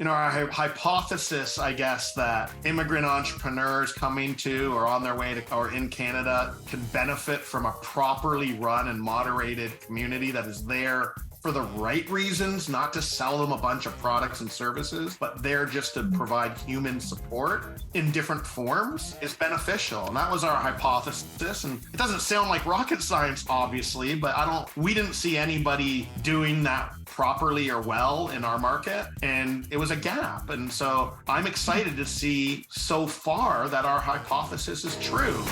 Our hypothesis, I guess, that immigrant entrepreneurs coming to or on their way to or in Canada can benefit from a properly run and moderated community that is there for the right reasons, not to sell them a bunch of products and services, but there just to provide human support in different forms is beneficial. And that was our hypothesis. And it doesn't sound like rocket science, obviously, but we didn't see anybody doing that properly or well in our market. And it was a gap. And so I'm excited to see so far that our hypothesis is true.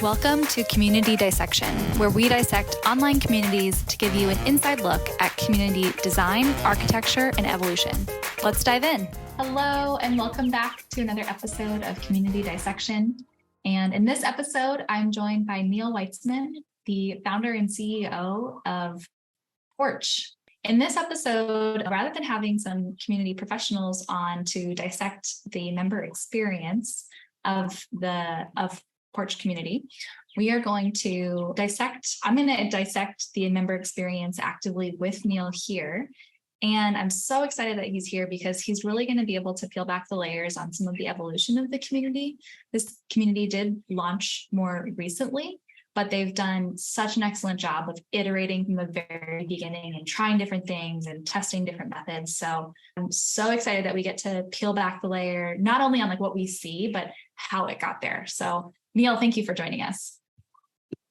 Welcome to Community Dissection, where we dissect online communities to give you an inside look at community design, architecture, and evolution. Let's dive in. Hello, and welcome back to another episode of Community Dissection. And in this episode, I'm joined by Neil Weitzman, the founder and CEO of PORCH. In this episode, rather than having some community professionals on to dissect the member experience of PORCH community, we are going to dissect the member experience actively with Neil here. And I'm so excited that he's here because he's really going to be able to peel back the layers on some of the evolution of the community. This community did launch more recently, but they've done such an excellent job of iterating from the very beginning and trying different things and testing different methods. So I'm so excited that we get to peel back the layer, not only on what we see, but how it got there. So Neil, thank you for joining us.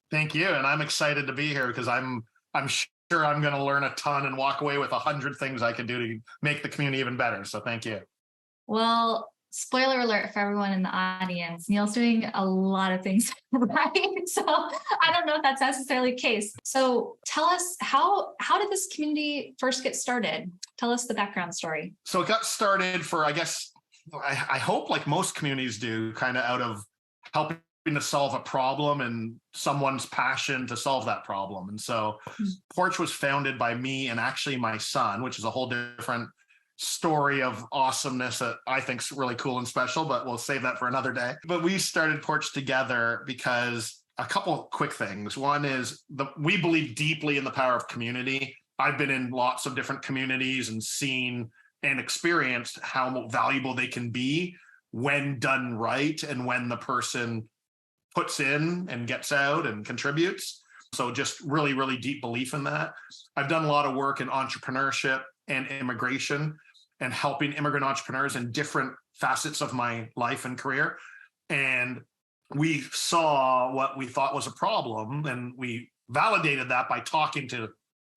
Thank you. And I'm excited to be here because I'm sure I'm going to learn a ton and walk away with 100 things I can do to make the community even better. So thank you. Well, spoiler alert for everyone in the audience, Neil's doing a lot of things right. So I don't know if that's necessarily the case. So tell us, how did this community first get started? Tell us the background story. So it got started I hope like most communities do, kind of out of helping to solve a problem and someone's passion to solve that problem. And so PORCH was founded by me and actually my son, which is a whole different story of awesomeness that I think is really cool and special, but we'll save that for another day. But we started PORCH together because a couple of quick things. One is we believe deeply in the power of community. I've been in lots of different communities and seen and experienced how valuable they can be when done right and when the person puts in and gets out and contributes. So just really, really deep belief in that. I've done a lot of work in entrepreneurship and immigration and helping immigrant entrepreneurs in different facets of my life and career. And we saw what we thought was a problem, and we validated that by talking to,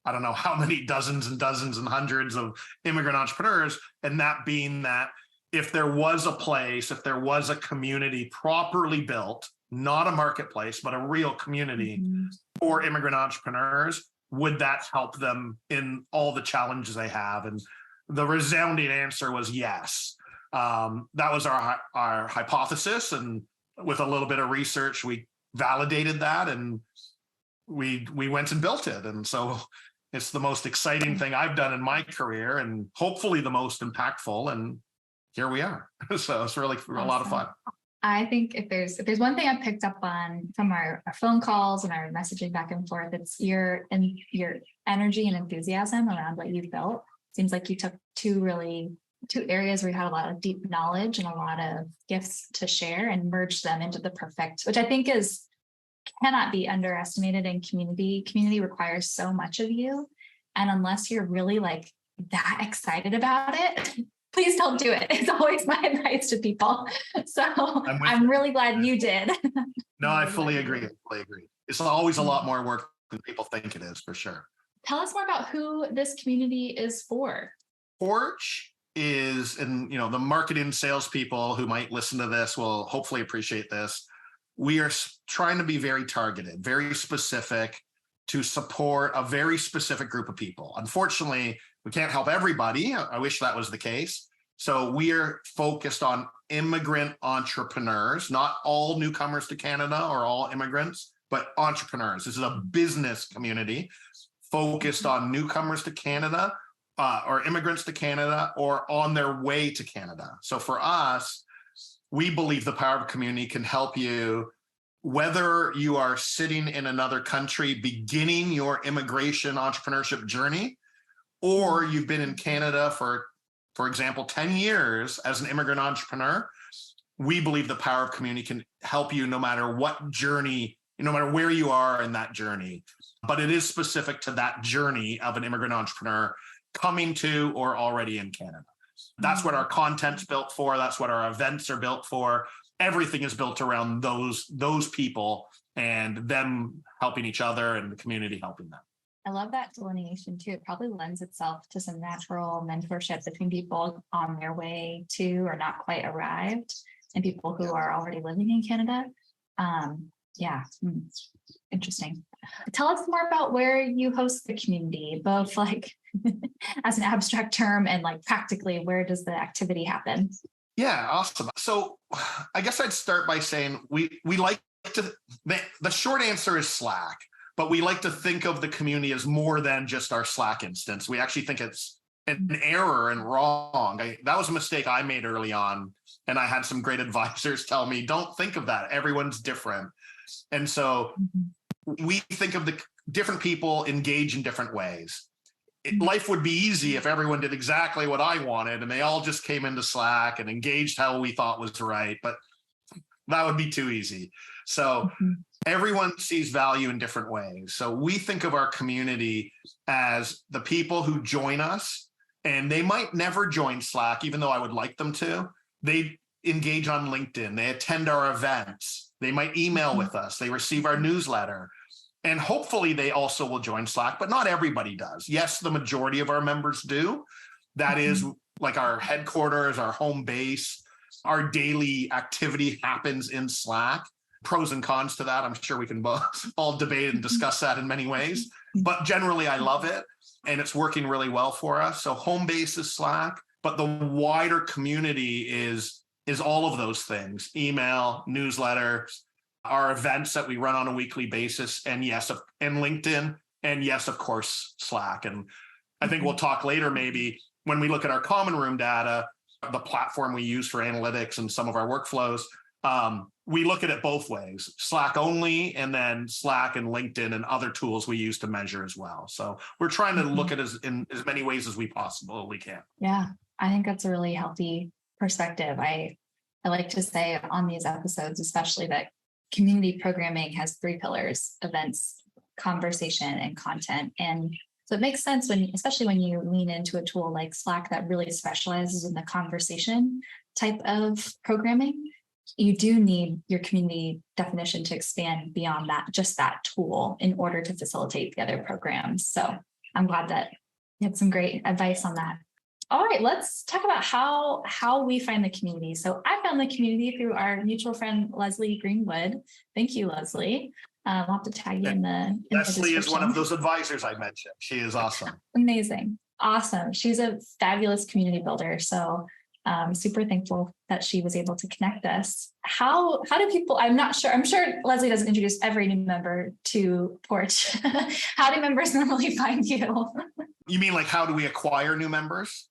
I don't know how many dozens and dozens and hundreds of immigrant entrepreneurs, and that being that if there was a place, if there was a community properly built, not a marketplace, but a real community for immigrant entrepreneurs, would that help them in all the challenges they have? And the resounding answer was yes. That was our hypothesis. And with a little bit of research, we validated that and we went and built it. And so it's the most exciting thing I've done in my career and hopefully the most impactful. And here we are. So it's really awesome. A lot of fun. I think if there's one thing I picked up on from our phone calls and our messaging back and forth, it's your energy and enthusiasm around what you've built. Seems like you took two areas where you had a lot of deep knowledge and a lot of gifts to share and merged them into the perfect, which I think cannot be underestimated in community. Community requires so much of you. And unless you're really that excited about it, please don't do it. It's always my advice to people. So I'm really glad you did. No, I fully agree. It's always a lot more work than people think it is, for sure. Tell us more about who this community is for. PORCH is, and the marketing salespeople who might listen to this will hopefully appreciate this. We are trying to be very targeted, very specific to support a very specific group of people. Unfortunately, we can't help everybody. I wish that was the case. So we are focused on immigrant entrepreneurs, not all newcomers to Canada or all immigrants, but entrepreneurs. This is a business community focused on newcomers to Canada or immigrants to Canada or on their way to Canada. So for us, we believe the power of community can help you, whether you are sitting in another country beginning your immigration entrepreneurship journey, or you've been in Canada for for example, 10 years as an immigrant entrepreneur, we believe the power of community can help you no matter what journey, no matter where you are in that journey. But it is specific to that journey of an immigrant entrepreneur coming to or already in Canada. That's what our content's built for. That's what our events are built for. Everything is built around those people and them helping each other and the community helping them. I love that delineation too. It probably lends itself to some natural mentorship between people on their way to or not quite arrived and people who are already living in Canada. Interesting. Tell us more about where you host the community, both like as an abstract term and like practically, where does the activity happen? Yeah, awesome. So I guess I'd start by saying we like to, the short answer is Slack, but we like to think of the community as more than just our Slack instance. We actually think it's an error and wrong. That was a mistake I made early on. And I had some great advisors tell me, don't think of that. Everyone's different. And so we think of the different people engage in different ways. Life would be easy if everyone did exactly what I wanted and they all just came into Slack and engaged how we thought was right, but that would be too easy. So everyone sees value in different ways. So we think of our community as the people who join us, and they might never join Slack, even though I would like them to. They engage on LinkedIn, they attend our events, they might email with us, they receive our newsletter. And hopefully they also will join Slack, but not everybody does. Yes, the majority of our members do. That is like our headquarters, our home base. Our daily activity happens in Slack. Pros and cons to that. I'm sure we can all debate and discuss that in many ways. But generally, I love it. And it's working really well for us. So home base is Slack, but the wider community is all of those things: email, newsletter, our events that we run on a weekly basis, and yes, and LinkedIn, and yes, of course, Slack. And I think we'll talk later, maybe when we look at our common room data, the platform we use for analytics and some of our workflows, we look at it both ways: Slack only, and then Slack and LinkedIn and other tools we use to measure as well. So we're trying to look at it in as many ways as we possibly can. Yeah, I think that's a really healthy perspective. I like to say on these episodes, especially, that community programming has 3 pillars: events, conversation, and content. And so it makes sense especially when you lean into a tool like Slack that really specializes in the conversation type of programming. You do need your community definition to expand beyond that, just that tool, in order to facilitate the other programs. So I'm glad that you had some great advice on that. All right, let's talk about how we find the community. So I found the community through our mutual friend, Leslie Greenwood. Thank you, Leslie. I'll have to tag you in the Leslie is one of those advisors I mentioned. She is awesome. Amazing. Awesome. She's a fabulous community builder. So super thankful that she was able to connect us. How do people, I'm sure Leslie doesn't introduce every new member to PORCH. How do members normally find you? You mean like how do we acquire new members?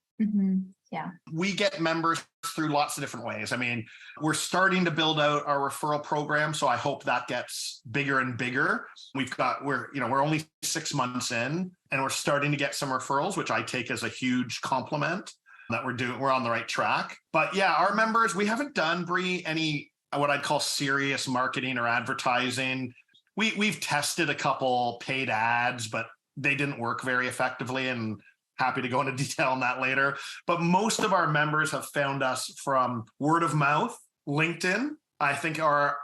Yeah. We get members through lots of different ways. I mean, we're starting to build out our referral program, so I hope that gets bigger and bigger. We're only 6 months in, and we're starting to get some referrals, which I take as a huge compliment that we're on the right track. But yeah, our members, we haven't done, Bri, any what I'd call serious marketing or advertising. We've tested a couple paid ads, but they didn't work very effectively, and happy to go into detail on that later. But most of our members have found us from word of mouth, LinkedIn. I think our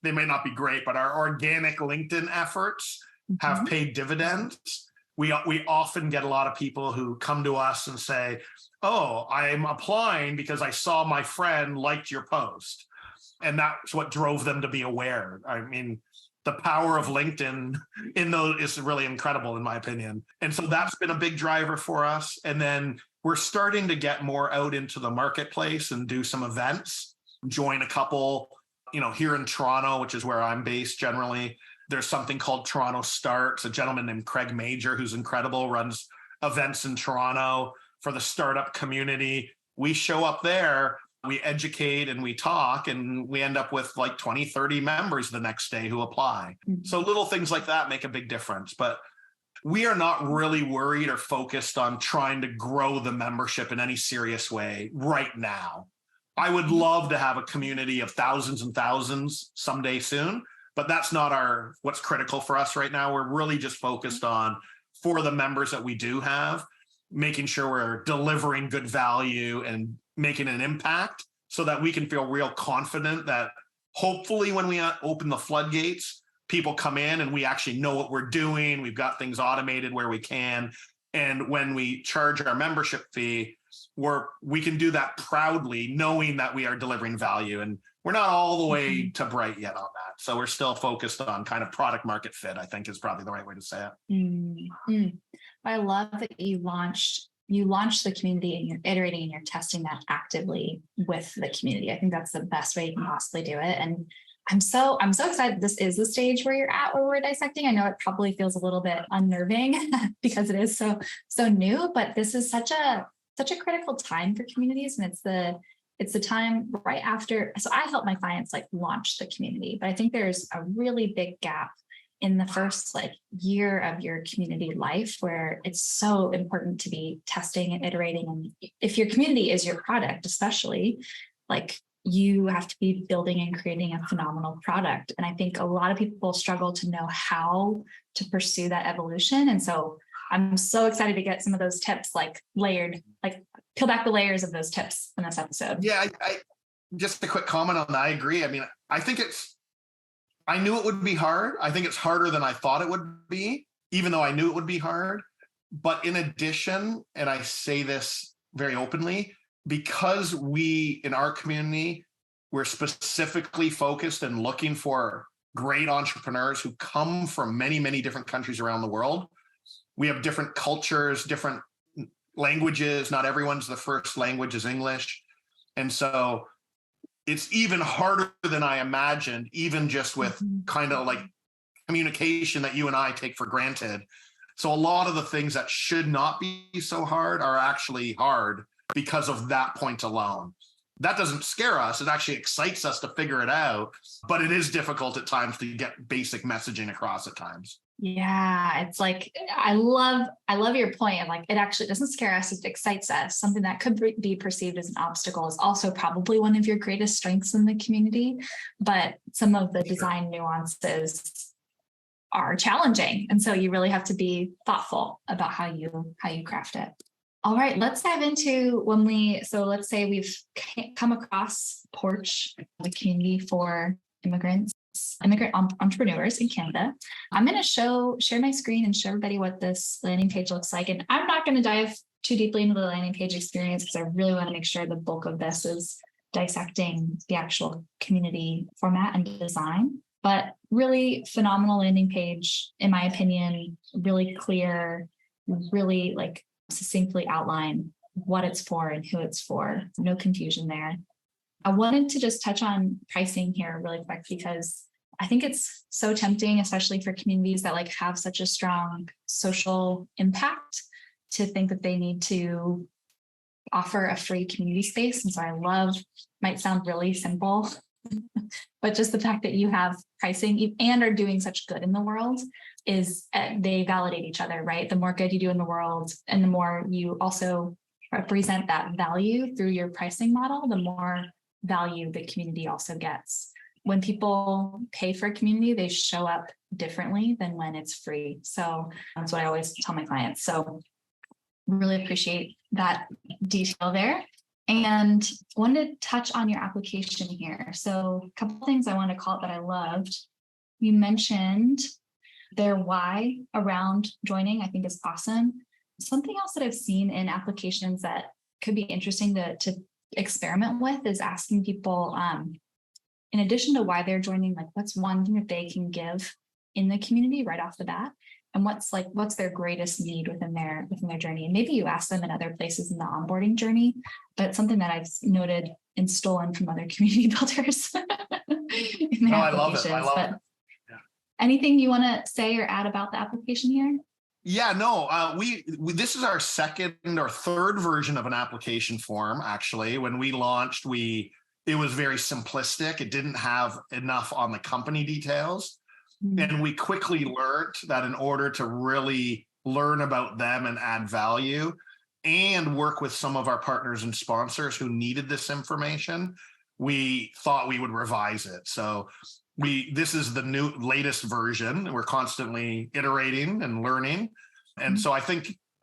they may not be great, but our organic LinkedIn efforts have paid dividends. We often get a lot of people who come to us and say, "Oh, I'm applying because I saw my friend liked your post." And that's what drove them to be aware. I mean, the power of LinkedIn in those is really incredible, in my opinion. And so that's been a big driver for us. And then we're starting to get more out into the marketplace and do some events, join a couple, here in Toronto, which is where I'm based generally. There's something called Toronto Starts. A gentleman named Craig Major, who's incredible, runs events in Toronto for the startup community. We show up there, we educate and we talk, and we end up with like 20, 30 members the next day who apply. So little things like that make a big difference. But we are not really worried or focused on trying to grow the membership in any serious way right now. I would love to have a community of thousands and thousands someday soon, but that's not what's critical for us right now. We're really just focused on, for the members that we do have, making sure we're delivering good value and making an impact so that we can feel real confident that hopefully when we open the floodgates, people come in and we actually know what we're doing. We've got things automated where we can. And when we charge our membership fee, we can do that proudly, knowing that we are delivering value. And we're not all the way to bright yet on that. So we're still focused on kind of product market fit, I think is probably the right way to say it. Mm-hmm. I love that you launched the community and you're iterating and you're testing that actively with the community. I think that's the best way you can possibly do it. And I'm so excited this is the stage where you're at, where we're dissecting. I know it probably feels a little bit unnerving because it is so new, but this is such a critical time for communities. And it's the time right after. So I help my clients launch the community, but I think there's a really big gap in the first year of your community life where it's so important to be testing and iterating. And if your community is your product, especially, you have to be building and creating a phenomenal product. And I think a lot of people struggle to know how to pursue that evolution. And so I'm so excited to get some of those tips layered, peel back the layers of those tips in this episode. Yeah, I just a quick comment on that. I agree. I mean, I knew it would be hard. I think it's harder than I thought it would be, even though I knew it would be hard. But in addition, and I say this very openly, because we in our community, we're specifically focused and looking for great entrepreneurs who come from many, many different countries around the world. We have different cultures, different languages. Not everyone's the first language is English. And so it's even harder than I imagined, even just with kind of communication that you and I take for granted. So a lot of the things that should not be so hard are actually hard because of that point alone. That doesn't scare us. It actually excites us to figure it out, but it is difficult at times to get basic messaging across at times. Yeah, it's I love your point of it actually doesn't scare us, it excites us. Something that could be perceived as an obstacle is also probably one of your greatest strengths in the community, but some of the design nuances are challenging. And so you really have to be thoughtful about how you craft it. All right, let's dive into let's say we've come across PORCH, the community for immigrant entrepreneurs in Canada. I'm going to share my screen and show everybody what this landing page looks like. And I'm not going to dive too deeply into the landing page experience because I really want to make sure the bulk of this is dissecting the actual community format and design. But really phenomenal landing page, in my opinion, really clear, really succinctly outline what it's for and who it's for. No confusion there. I wanted to just touch on pricing here really quick because I think it's so tempting, especially for communities that have such a strong social impact, to think that they need to offer a free community space. And so might sound really simple, but just the fact that you have pricing and are doing such good in the world is they validate each other, right? The more good you do in the world and the more you also represent that value through your pricing model, the more value the community also gets. When people pay for a community, they show up differently than when it's free. So that's what I always tell my clients. So really appreciate that detail there. And wanted to touch on your application here. So a couple of things I want to call out that I loved. You mentioned their why around joining, I think is awesome. Something else that I've seen in applications that could be interesting to experiment with is asking people, in addition to why they're joining, what's one thing that they can give in the community right off the bat, and what's their greatest need within their journey. And maybe you ask them in other places in the onboarding journey, but something that I've noted and stolen from other community builders. I love it. Yeah. Anything you want to say or add about the application here? Yeah, no, we this is our second or third version of an application form. Actually, when we launched, it was very simplistic. It didn't have enough on the company details. And we quickly learned that in order to really learn about them and add value, and work with some of our partners and sponsors who needed this information, we thought we would revise it. So this is the latest version. We're constantly iterating and learning. And so I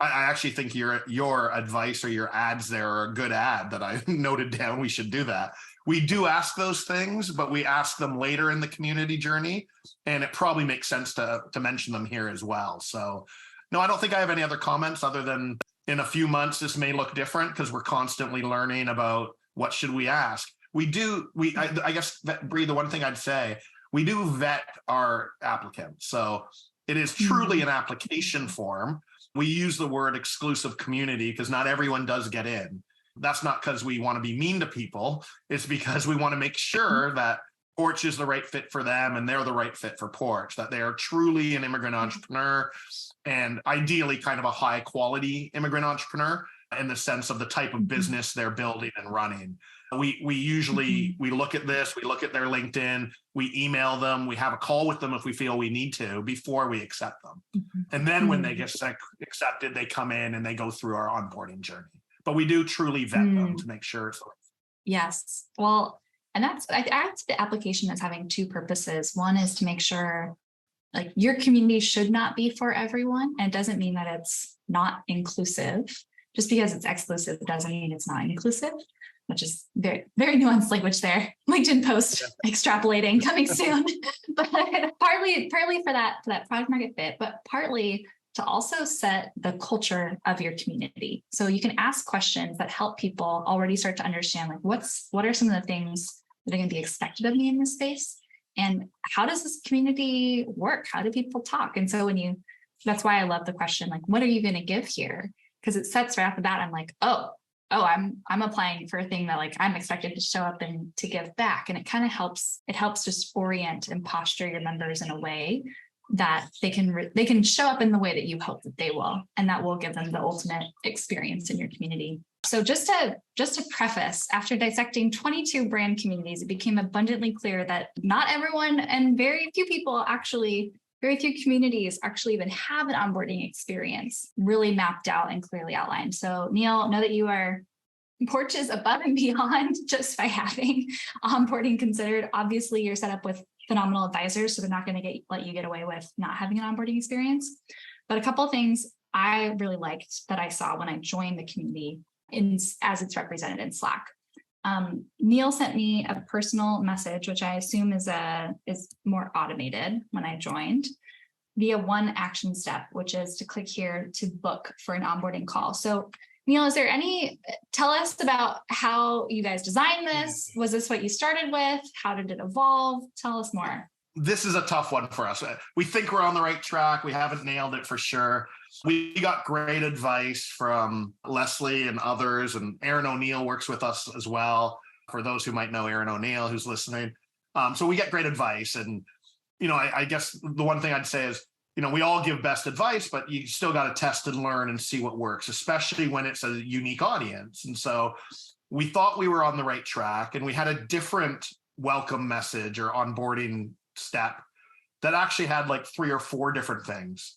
actually think your advice or your ads there are a good ad that I noted down. We should do that. We do ask those things, but we ask them later in the community journey, and it probably makes sense to mention them here as well. So no, I don't think I have any other comments other than in a few months, this may look different because we're constantly learning about what should we ask. I guess, Bri, the one thing I'd say, we do vet our applicants. So it is truly an application form. We use the word exclusive community because not everyone does get in. That's not because we want to be mean to people. It's because we want to make sure that PORCH is the right fit for them and they're the right fit for PORCH, that they are truly an immigrant entrepreneur and ideally kind of a high quality immigrant entrepreneur in the sense of the type of business they're building and running. We usually, we look at this, we look at their LinkedIn, we email them, we have a call with them if we feel we need to before we accept them. And then when they get accepted, they come in and they go through our onboarding journey. But we do truly vet them to make sure. Yes. Well, and I add to the application as having two purposes. One is to make sure like your community should not be for everyone. And it doesn't mean that it's not inclusive. Just because it's exclusive doesn't mean it's not inclusive, which is very, very nuanced language there. LinkedIn post extrapolating coming soon. But partly for that product market fit, but partly to also set the culture of your community. So you can ask questions that help people already start to understand like what are some of the things that are going to be expected of me in this space, and how does this community work? How do people talk? And so that's why I love the question, like, what are you going to give here? Because it sets right after that. I'm like, I'm applying for a thing that like I'm expected to show up and to give back. And it kind of helps just orient and posture your members in a way that they can show up in the way that you hope that they will, and that will give them the ultimate experience in your community. So just to preface, after dissecting 22 brand communities, it became abundantly clear that not everyone and very few communities actually even have an onboarding experience really mapped out and clearly outlined. So Neil, know that PORCH is above and beyond just by having onboarding considered. Obviously, you're set up with phenomenal advisors, so they're not going to let you get away with not having an onboarding experience. But a couple of things I really liked that I saw when I joined the community as it's represented in Slack. Neil sent me a personal message, which I assume is more automated when I joined, via one action step, which is to click here to book for an onboarding call. So Neil, tell us about how you guys designed this. Was this what you started with? How did it evolve? Tell us more. This is a tough one for us. We think we're on the right track. We haven't nailed it for sure. We got great advice from Leslie and others, and Aaron O'Neill works with us as well. For those who might know Aaron O'Neill, who's listening. So we get great advice. And, I guess the one thing I'd say is, we all give best advice, but you still got to test and learn and see what works, especially when it's a unique audience. And so we thought we were on the right track, and we had a different welcome message or onboarding step that actually had like 3 or 4 different things.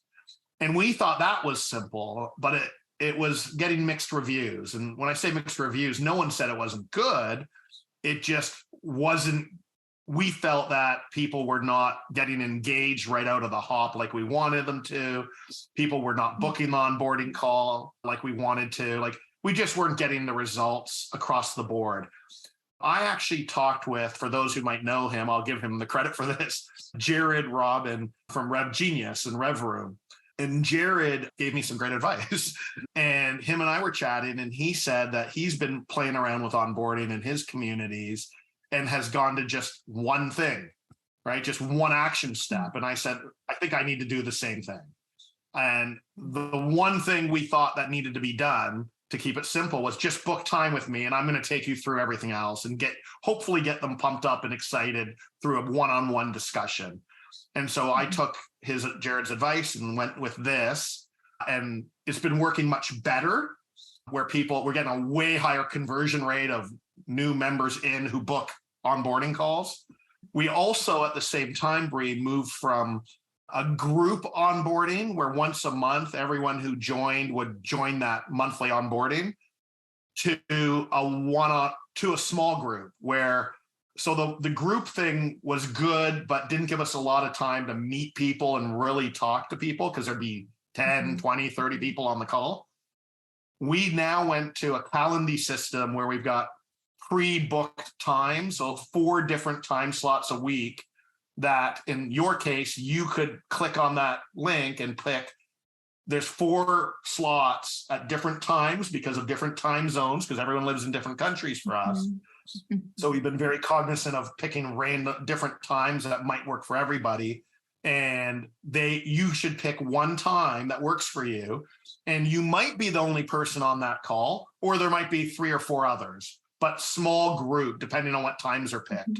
And we thought that was simple, but it was getting mixed reviews. And when I say mixed reviews, no one said it wasn't good. It just wasn't. We felt that people were not getting engaged right out of the hop like we wanted them to. People were not booking the onboarding call like we wanted to. Like we just weren't getting the results across the board. I actually talked with, for those who might know him, I'll give him the credit for this, Jared Robin from Rev Genius and Rev Room. And Jared gave me some great advice. And him and I were chatting, and he said that he's been playing around with onboarding in his communities and has gone to just one thing, right? Just one action step. And I said, I think I need to do the same thing. And the one thing we thought that needed to be done to keep it simple was just book time with me, and I'm going to take you through everything else and hopefully get them pumped up and excited through a one-on-one discussion. And so I took Jared's advice and went with this, and it's been working much better, where we're getting a way higher conversion rate of new members in who book onboarding calls. We also, at the same time, Bri, moved from a group onboarding where once a month, everyone who joined would join that monthly onboarding, to a small group where, so the group thing was good, but didn't give us a lot of time to meet people and really talk to people because there'd be 10, 20, 30 people on the call. We now went to a Calendly system where we've got pre-booked time, so 4 different time slots a week that in your case, you could click on that link and pick. There's 4 slots at different times because of different time zones, because everyone lives in different countries for us. So we've been very cognizant of picking random different times that might work for everybody. And you should pick one time that works for you. And you might be the only person on that call, or there might be 3 or 4 others, but small group, depending on what times are picked.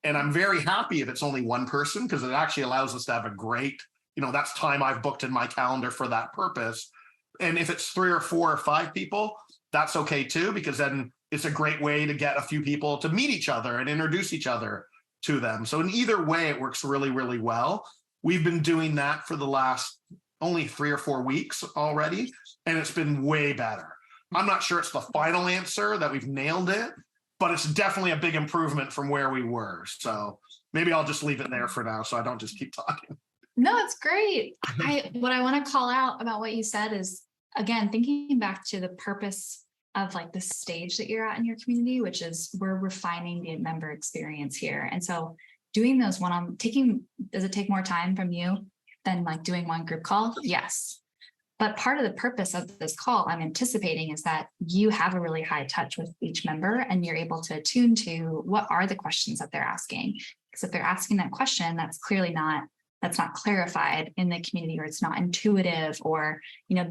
And I'm very happy if it's only one person, because it actually allows us to have a great, that's time I've booked in my calendar for that purpose. And if it's 3 or 4 or 5 people, that's okay too, because then it's a great way to get a few people to meet each other and introduce each other to them. So in either way, it works really, really well. We've been doing that for the last only 3 or 4 weeks already, and it's been way better. I'm not sure it's the final answer that we've nailed it, but it's definitely a big improvement from where we were. So maybe I'll just leave it there for now so I don't just keep talking. No, it's great. What I want to call out about what you said is, again, thinking back to the purpose of like the stage that you're at in your community, which is we're refining the member experience here. And so doing those does it take more time from you than like doing one group call? Yes. But part of the purpose of this call, I'm anticipating, is that you have a really high touch with each member and you're able to attune to what are the questions that they're asking. Because if they're asking that question, that's not clarified in the community, or it's not intuitive, or,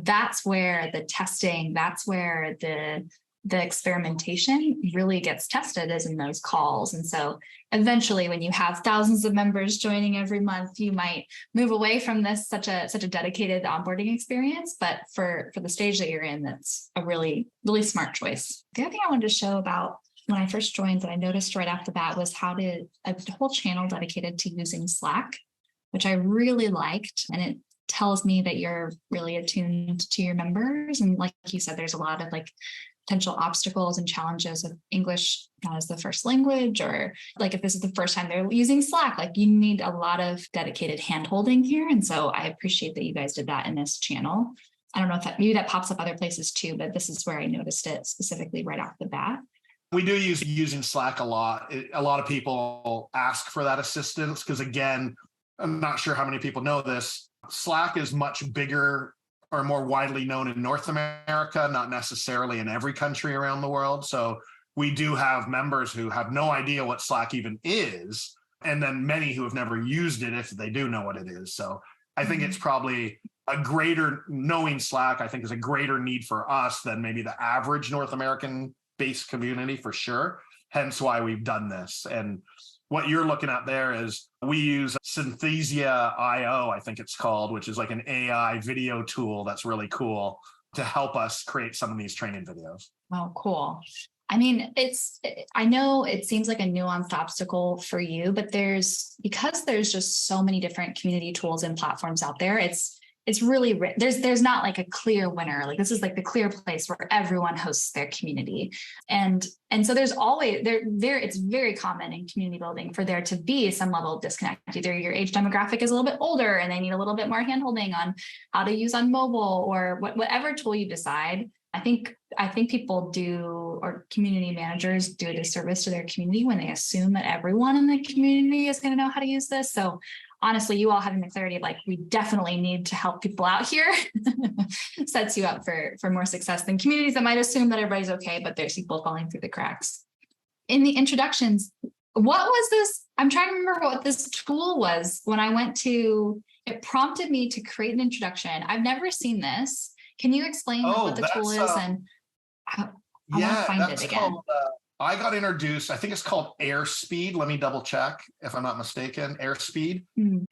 that's where the testing, that's where the experimentation really gets tested, is in those calls. And so eventually when you have thousands of members joining every month, you might move away from this such a dedicated onboarding experience. But for the stage that you're in, that's a really, really smart choice. The other thing I wanted to show about when I first joined that I noticed right off the bat was a whole channel dedicated to using Slack, which I really liked. And it tells me that you're really attuned to your members. And like you said, there's a lot of like potential obstacles and challenges of English not as the first language, or like if this is the first time they're using Slack, like you need a lot of dedicated hand-holding here. And so I appreciate that you guys did that in this channel. I don't know if maybe that pops up other places too, but this is where I noticed it specifically right off the bat. We do using Slack a lot. A lot of people ask for that assistance because, again, I'm not sure how many people know this. Slack is much bigger or more widely known in North America, not necessarily in every country around the world. So we do have members who have no idea what Slack even is, and then many who have never used it if they do know what it is. So I think it's probably knowing Slack, I think, is a greater need for us than maybe the average North American-based community, for sure. Hence why we've done this. And what you're looking at there is we use Synthesia.io, I think it's called, which is like an AI video tool that's really cool to help us create some of these training videos. Oh, cool. I mean, I know it seems like a nuanced obstacle for you, but because there's just so many different community tools and platforms out there, it's really, there's not like a clear winner. Like this is like the clear place where everyone hosts their community. And so there's always it's very common in community building for there to be some level of disconnect. Either your age demographic is a little bit older and they need a little bit more handholding on how to use on mobile, or whatever tool you decide. I think people do, or community managers do a disservice to their community when they assume that everyone in the community is going to know how to use this. So honestly, you all having the clarity of like, we definitely need to help people out here sets you up for more success than communities that might assume that everybody's okay, but there's people falling through the cracks. In the introductions, what was this? I'm trying to remember what this tool was when I went to, it prompted me to create an introduction. I've never seen this. Can you explain what the tool is? And I want to find it again. I got introduced, I think it's called Airspeed. Let me double check if I'm not mistaken. Airspeed.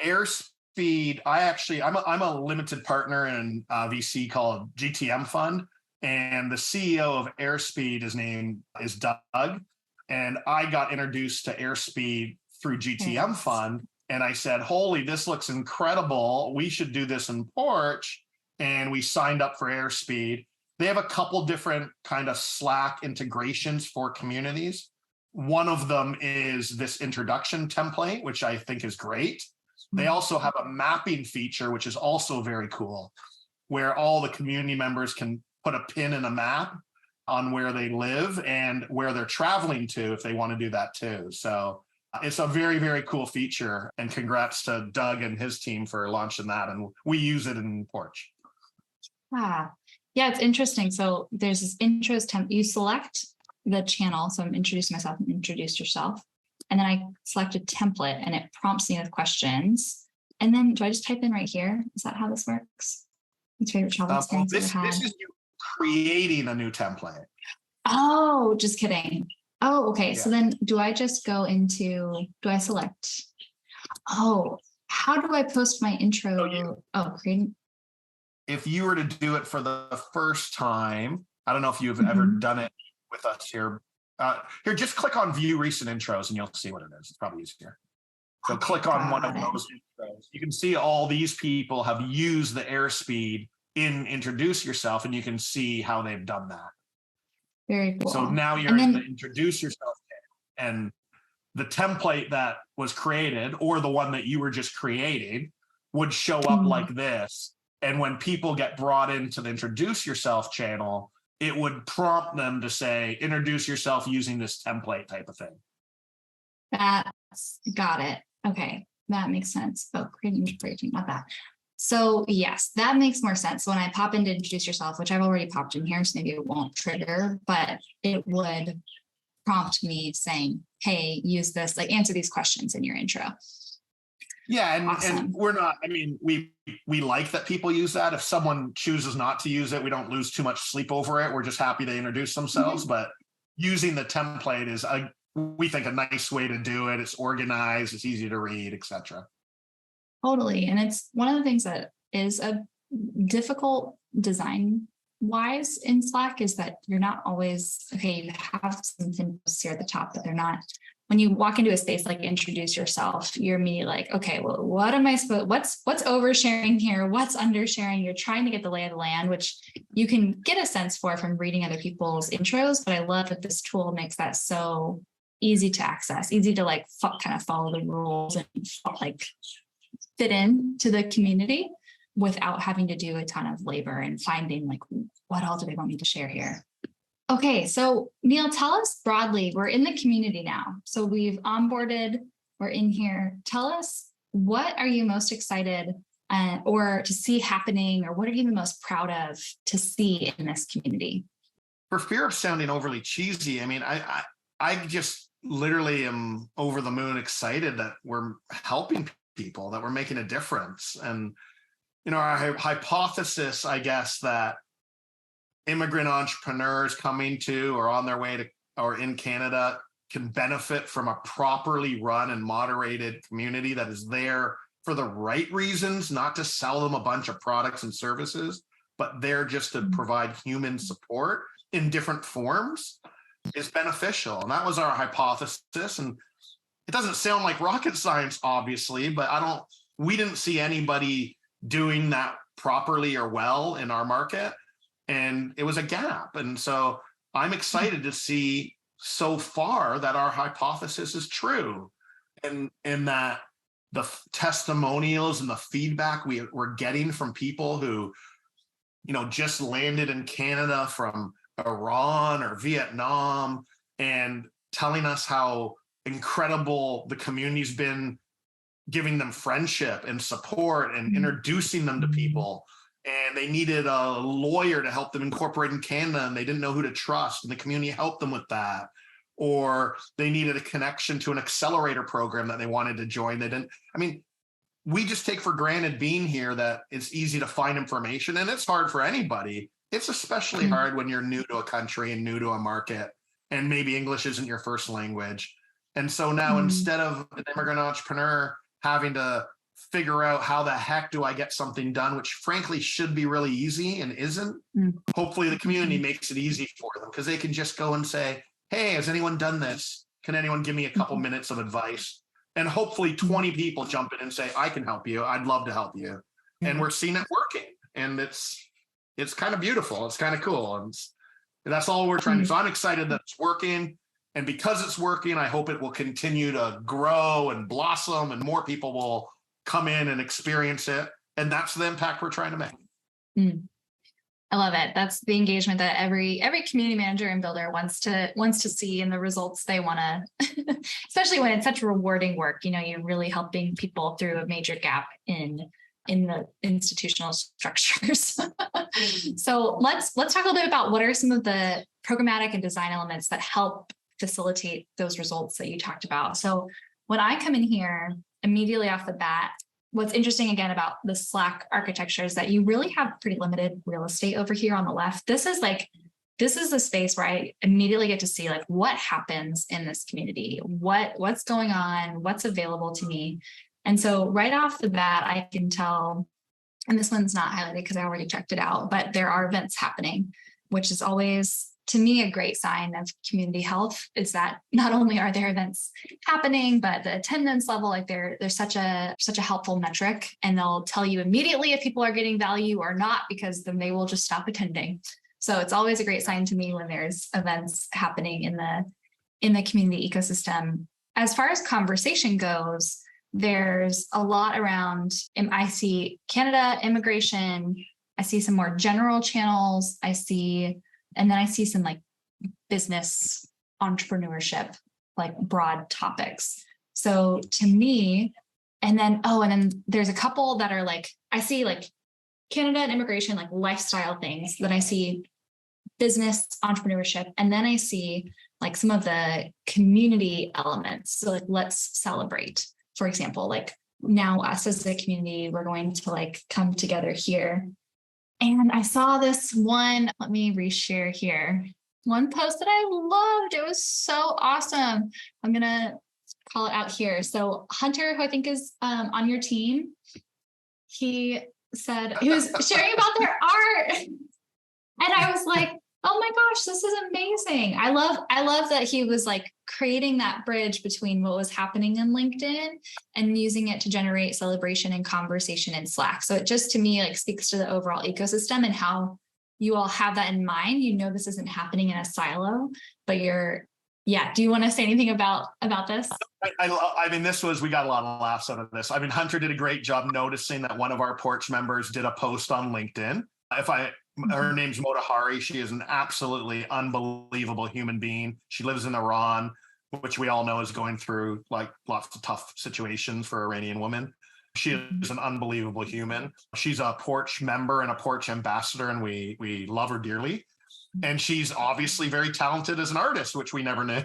Airspeed, I'm a limited partner in a VC called GTM Fund. And the CEO of Airspeed, his name is Doug. And I got introduced to Airspeed through GTM Fund. And I said, holy, this looks incredible. We should do this in Porch. And we signed up for Airspeed. They have a couple different kind of Slack integrations for communities. One of them is this introduction template, which I think is great. They also have a mapping feature, which is also very cool, where all the community members can put a pin in a map on where they live and where they're traveling to if they want to do that too. So it's a very, very cool feature. And congrats to Doug and his team for launching that. And we use it in Porch. Yeah, it's interesting. So there's this intros template. You select the channel. So I'm introducing myself and introduce yourself. And then I select a template and it prompts me with questions. And then do I just type in right here? Is that how this works? What's your favorite travel experience this is you creating a new template. Oh, just kidding. Oh, okay. Yeah. So then do I just go into, do I select? Oh, how do I post my intro? Creating. If you were to do it for the first time, I don't know if you've ever done it with us here. Here, just click on view recent intros and you'll see what it is. It's probably easier. So click on one of those intros. You can see all these people have used the Airspeed in introduce yourself, and you can see how they've done that. Very cool. So now you're in the introduce yourself, and the template that was created or the one that you were just creating would show up like this. And when people get brought into the introduce yourself channel, it would prompt them to say, introduce yourself using this template type of thing. That's got it. Okay. That makes sense. Oh, creating, not that. So yes, that makes more sense. When I pop in to introduce yourself, which I've already popped in here, so maybe it won't trigger, but it would prompt me saying, hey, use this, like answer these questions in your intro. Yeah, and, awesome. And we're not, I mean, we like that people use that. If someone chooses not to use it, we don't lose too much sleep over it. We're just happy they introduce themselves. But using the template is, we think, a nice way to do it. It's organized, it's easy to read, etc. Totally. And it's one of the things that is a difficult design wise in Slack is that you're not always, okay, you have some symbols here at the top, but they're not. When you walk into a space like introduce yourself, you're immediately like, okay, well, what am I supposed, what's oversharing here? What's undersharing? You're trying to get the lay of the land, which you can get a sense for from reading other people's intros. But I love that this tool makes that so easy to access, easy to like kind of follow the rules and like fit in to the community without having to do a ton of labor and finding like, what all do they want me to share here? Okay, so Neil, tell us broadly, we're in the community now. So we've onboarded, we're in here. Tell us, what are you most excited or to see happening, or what are you the most proud of to see in this community? For fear of sounding overly cheesy, I mean, I just literally am over the moon excited that we're helping people, that we're making a difference. And, you know, our hypothesis, I guess, that immigrant entrepreneurs coming to or on their way to or in Canada can benefit from a properly run and moderated community that is there for the right reasons, not to sell them a bunch of products and services, but there just to provide human support in different forms, is beneficial. And that was our hypothesis. And it doesn't sound like rocket science, obviously, but we didn't see anybody doing that properly or well in our market. And it was a gap. And so I'm excited to see so far that our hypothesis is true, and that the testimonials and the feedback we're getting from people who, you know, just landed in Canada from Iran or Vietnam and telling us how incredible the community's been, giving them friendship and support and introducing them to people. And they needed a lawyer to help them incorporate in Canada, and they didn't know who to trust, and the community helped them with that. Or they needed a connection to an accelerator program that they wanted to join. They didn't. I mean, we just take for granted being here that it's easy to find information, and it's hard for anybody. It's especially hard when you're new to a country and new to a market, and maybe English isn't your first language. And so now instead of an immigrant entrepreneur having to figure out how the heck do I get something done, which frankly should be really easy and isn't, hopefully the community makes it easy for them, because they can just go and say, hey, has anyone done this? Can anyone give me a couple minutes of advice? and hopefully 20 people jump in and say, I can help you. I'd love to help you. And we're seeing it working, and it's kind of beautiful. It's kind of cool. And that's all we're trying to do. So I'm excited that it's working. And because it's working, I hope it will continue to grow and blossom, and more people will come in and experience it. And that's the impact we're trying to make. I love it. That's the engagement that every community manager and builder wants to see, and the results they want to, especially when it's such rewarding work. You're really helping people through a major gap in the institutional structures. So let's talk a little bit about what are some of the programmatic and design elements that help facilitate those results that you talked about. So when I come in here, immediately off the bat, what's interesting again about the Slack architecture is that you really have pretty limited real estate over here on the left. This is the space where I immediately get to see like what happens in this community, what's going on, what's available to me. And so right off the bat, I can tell, and this one's not highlighted because I already checked it out, but there are events happening, which is always, to me, a great sign of community health, is that not only are there events happening, but the attendance level, like they're such a helpful metric, and they'll tell you immediately if people are getting value or not, because then they will just stop attending. So it's always a great sign to me when there's events happening in the community ecosystem. As far as conversation goes, there's a lot around, I see Canada, immigration, I see some more general channels, and then I see some like business entrepreneurship, like broad topics. So to me, and then there's a couple that are like, I see like Canada and immigration, like lifestyle things. Then I see business entrepreneurship. And then I see like some of the community elements. So like, let's celebrate, for example, like now us as a community, we're going to like come together here. And I saw this one, let me reshare here. One post that I loved. It was so awesome. I'm going to call it out here. So Hunter, who I think is on your team, he was sharing about their art. And I was like, oh my gosh, this is amazing. I love that he was like creating that bridge between what was happening in LinkedIn and using it to generate celebration and conversation in Slack. So it just, to me, like speaks to the overall ecosystem and how you all have that in mind. This isn't happening in a silo, but do you want to say anything about this? I mean, we got a lot of laughs out of this. I mean, Hunter did a great job noticing that one of our PORCH members did a post on LinkedIn. Her name's Motahari. She is an absolutely unbelievable human being. She lives in Iran, which we all know is going through like lots of tough situations for Iranian women. She is an unbelievable human. She's a PORCH member and a PORCH ambassador, and we love her dearly. And she's obviously very talented as an artist, which we never knew.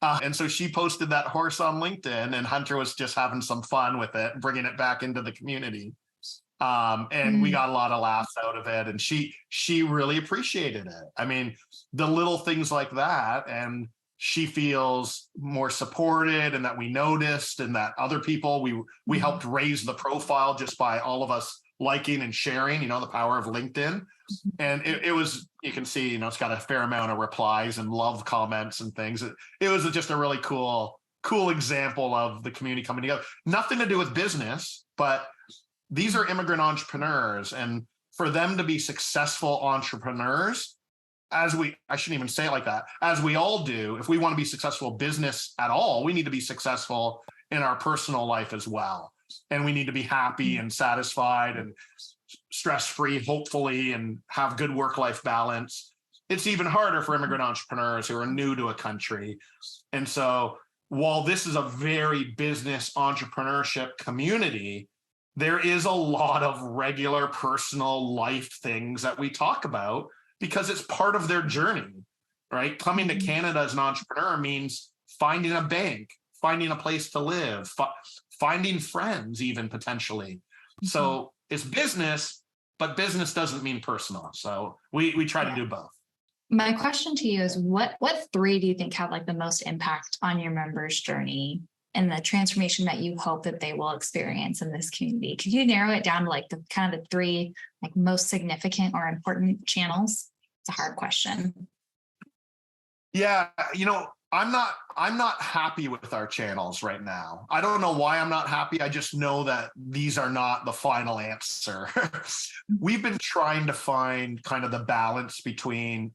And so she posted that horse on LinkedIn, and Hunter was just having some fun with it, bringing it back into the community. And we got a lot of laughs out of it, and she really appreciated it. I mean, the little things like that, and she feels more supported, and that we noticed, and that other people, we helped raise the profile just by all of us liking and sharing, the power of LinkedIn. And it was, you can see, it's got a fair amount of replies and love comments and things. It was just a really cool example of the community coming together. Nothing to do with business, but these are immigrant entrepreneurs, and for them to be successful entrepreneurs, I shouldn't even say it like that, as we all do, if we want to be successful business at all, we need to be successful in our personal life as well. And we need to be happy and satisfied and stress-free, hopefully, and have good work-life balance. It's even harder for immigrant entrepreneurs who are new to a country. And so while this is a very business entrepreneurship community, there is a lot of regular personal life things that we talk about because it's part of their journey, right? Coming to Canada as an entrepreneur means finding a bank, finding a place to live, finding friends even potentially. So it's business, but business doesn't mean personal. So we try to do both. My question to you is what three do you think have like the most impact on your members' journey and the transformation that you hope that they will experience in this community? Could you narrow it down to like the kind of the three like most significant or important channels? It's a hard question. Yeah, I'm not happy with our channels right now. I don't know why I'm not happy. I just know that these are not the final answer. We've been trying to find kind of the balance between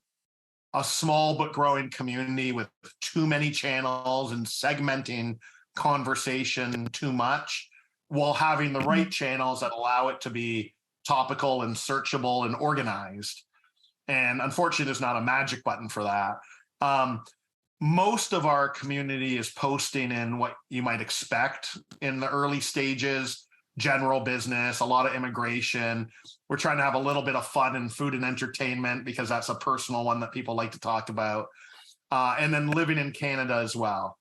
a small but growing community with too many channels and segmenting conversation too much, while having the right channels that allow it to be topical and searchable and organized. And unfortunately, there's not a magic button for that. Most of our community is posting in what you might expect in the early stages: general business, a lot of immigration. We're trying to have a little bit of fun and food and entertainment because that's a personal one that people like to talk about. And then living in Canada as well.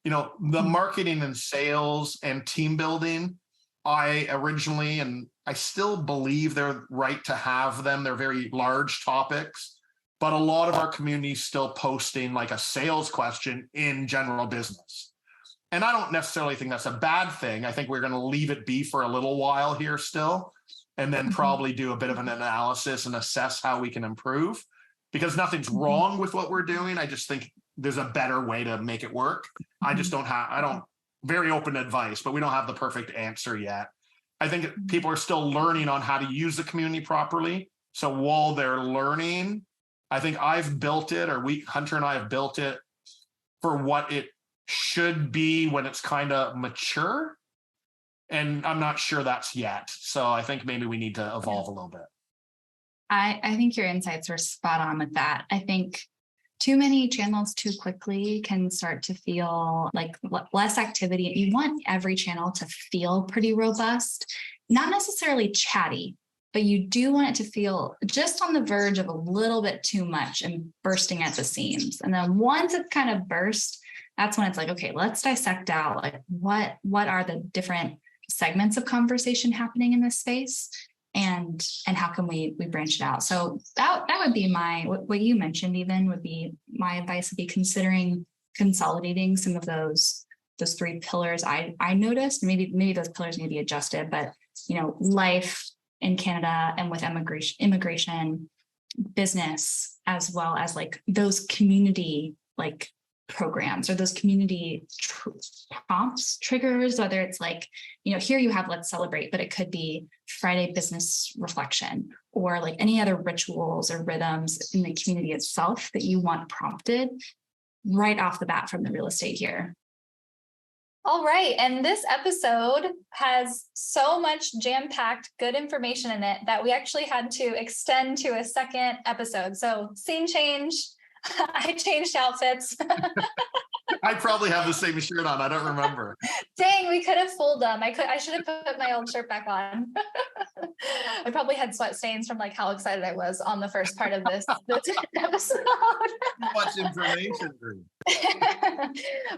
The marketing and sales and team building, I originally, and I still believe they're right to have them. They're very large topics, but a lot of our community is still posting like a sales question in general business. And I don't necessarily think that's a bad thing. I think we're going to leave it be for a little while here still, and then probably do a bit of an analysis and assess how we can improve, because nothing's wrong with what we're doing. I just think there's a better way to make it work. I don't very open advice, but we don't have the perfect answer yet. I think people are still learning on how to use the community properly. So while they're learning, I think I've built it, or Hunter and I have built it for what it should be when it's kind of mature. And I'm not sure that's yet. So I think maybe we need to evolve a little bit. I think your insights are spot on with that. I think too many channels too quickly can start to feel like less activity. You want every channel to feel pretty robust, not necessarily chatty, but you do want it to feel just on the verge of a little bit too much and bursting at the seams. And then once it's kind of burst, that's when it's like, okay, let's dissect out like what are the different segments of conversation happening in this space, and how can we branch it out. So that would be what you mentioned even would be my advice, would be considering consolidating some of those three pillars I noticed. Maybe those pillars need to be adjusted, but life in Canada and with immigration, business, as well as like those community like programs or those community prompts, triggers, whether it's like, here you have Let's Celebrate, but it could be Friday business reflection, or like any other rituals or rhythms in the community itself that you want prompted right off the bat from the real estate here. All right. And this episode has so much jam-packed good information in it that we actually had to extend to a second episode. So scene change. I changed outfits. I probably have the same shirt on. I don't remember. Dang, we could have fooled them. I should have put my old shirt back on. I probably had sweat stains from like how excited I was on the first part of this episode. Too much information.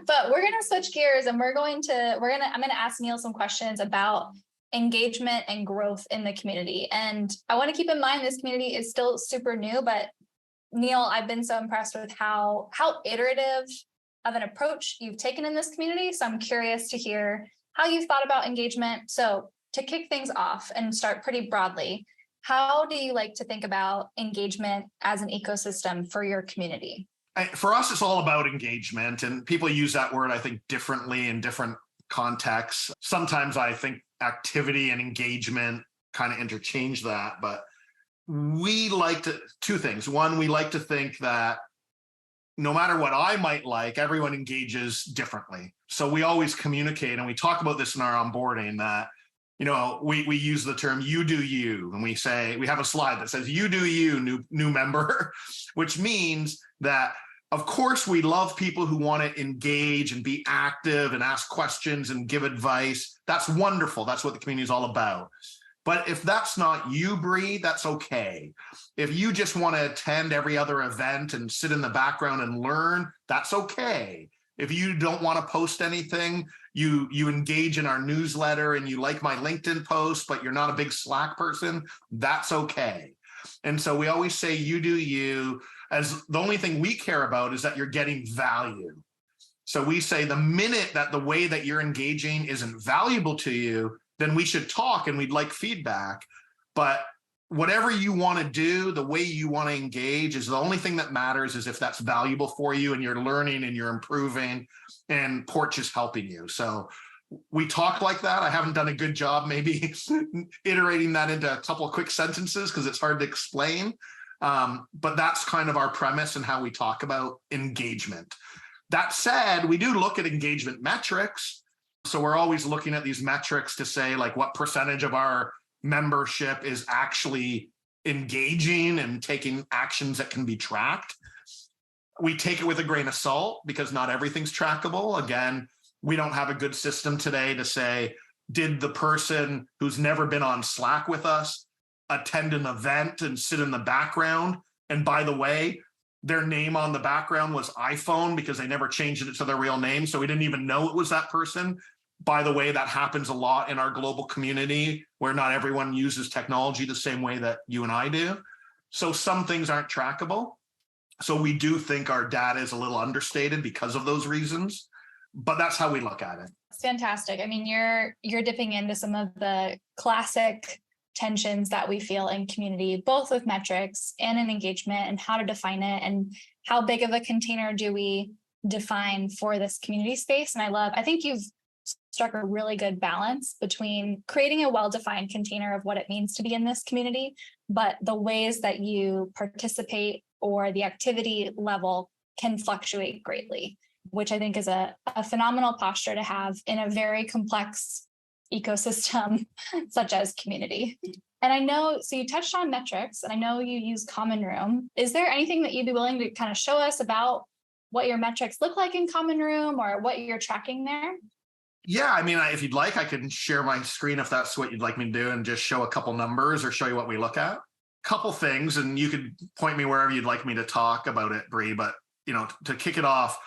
But we're gonna switch gears and I'm gonna ask Neil some questions about engagement and growth in the community. And I want to keep in mind this community is still super new, but Neil, I've been so impressed with how iterative of an approach you've taken in this community. So I'm curious to hear how you've thought about engagement. So to kick things off and start pretty broadly, how do you like to think about engagement as an ecosystem for your community? For us, it's all about engagement, and people use that word, I think, differently in different contexts. Sometimes I think activity and engagement kind of interchange that, but we like to, two things. One, we like to think that no matter what I might like, everyone engages differently. So we always communicate, and we talk about this in our onboarding that, we use the term you do you, and we have a slide that says you do you, new member, which means that, of course, we love people who want to engage and be active and ask questions and give advice. That's wonderful. That's what the community is all about. But if that's not you, Bri, that's okay. If you just want to attend every other event and sit in the background and learn, that's okay. If you don't want to post anything, you engage in our newsletter and you like my LinkedIn post, but you're not a big Slack person, that's okay. And so we always say you do you, as the only thing we care about is that you're getting value. So we say the minute that the way that you're engaging isn't valuable to you, then we should talk and we'd like feedback. But whatever you want to do, the way you want to engage is the only thing that matters is if that's valuable for you and you're learning and you're improving and Porch is helping you. So we talk like that. I haven't done a good job maybe iterating that into a couple of quick sentences because it's hard to explain. But that's kind of our premise and how we talk about engagement. That said, we do look at engagement metrics. So we're always looking at these metrics to say like what percentage of our membership is actually engaging and taking actions that can be tracked. We take it with a grain of salt because not everything's trackable. Again, we don't have a good system today to say, did the person who's never been on Slack with us attend an event and sit in the background? And by the way, their name on the background was iPhone because they never changed it to their real name. So we didn't even know it was that person. By the way, that happens a lot in our global community where not everyone uses technology the same way that you and I do. So some things aren't trackable. So we do think our data is a little understated because of those reasons, but that's how we look at it. It's fantastic. I mean, you're dipping into some of the classic tensions that we feel in community, both with metrics and in engagement and how to define it and how big of a container do we define for this community space. And I think you've struck a really good balance between creating a well-defined container of what it means to be in this community, but the ways that you participate or the activity level can fluctuate greatly, which I think is a phenomenal posture to have in a very complex ecosystem such as community. And I know, so you touched on metrics, and I know you use Common Room. Is there anything that you'd be willing to kind of show us about what your metrics look like in Common Room or what you're tracking there? Yeah, I mean, if you'd like, I can share my screen if that's what you'd like me to do and just show a couple numbers or show you what we look at. Couple things, and you could point me wherever you'd like me to talk about it, Bri, but to kick it off,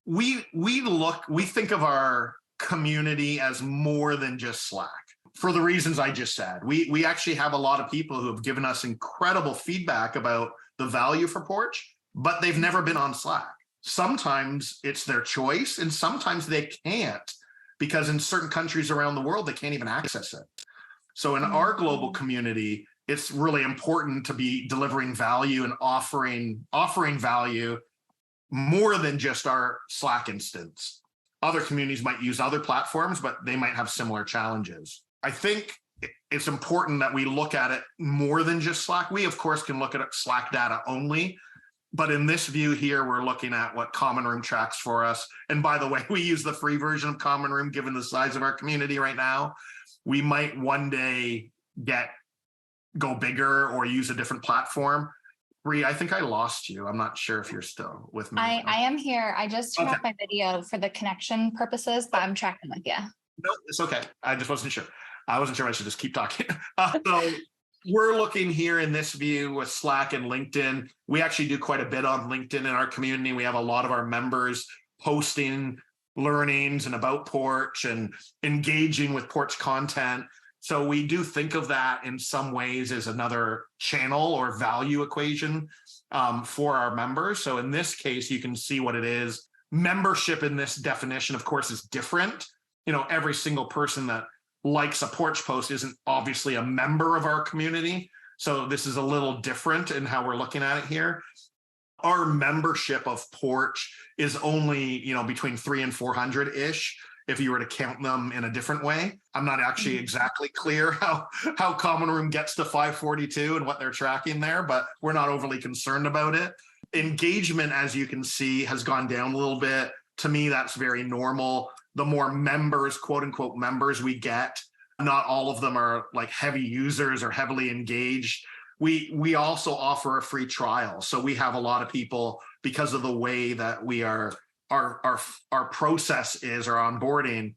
we think of our community as more than just Slack for the reasons I just said. We actually have a lot of people who have given us incredible feedback about the value for Porch, but they've never been on Slack. Sometimes it's their choice and sometimes they can't because in certain countries around the world, they can't even access it. So in our global community, it's really important to be delivering value and offering value more than just our Slack instance. Other communities might use other platforms, but they might have similar challenges. I think it's important that we look at it more than just Slack. We, of course, can look at Slack data only, but in this view here, we're looking at what Common Room tracks for us. And by the way, we use the free version of Common Room, given the size of our community right now. We might one day go bigger or use a different platform. Bri, I think I lost you. I'm not sure if you're still with me. I am here. I just turned off my video for the connection purposes, but I'm tracking with you. No, it's okay. I just wasn't sure. I wasn't sure I should just keep talking. So we're looking here in this view with Slack and LinkedIn. We actually do quite a bit on LinkedIn in our community. We have a lot of our members posting learnings and about Porch and engaging with Porch content. So we do think of that in some ways as another channel or value equation for our members. So in this case, you can see what it is. Membership in this definition, of course, is different. Every single person that likes a Porch post isn't obviously a member of our community. So this is a little different in how we're looking at it here. Our membership of Porch is only, between 300 and 400-ish. If you were to count them in a different way. I'm not actually exactly clear how Common Room gets to 542 and what they're tracking there, but we're not overly concerned about it. Engagement, as you can see, has gone down a little bit. To me, that's very normal. The more members, quote unquote, members we get, not all of them are like heavy users or heavily engaged. We also offer a free trial. So we have a lot of people, because of the way that we are our process is, our onboarding,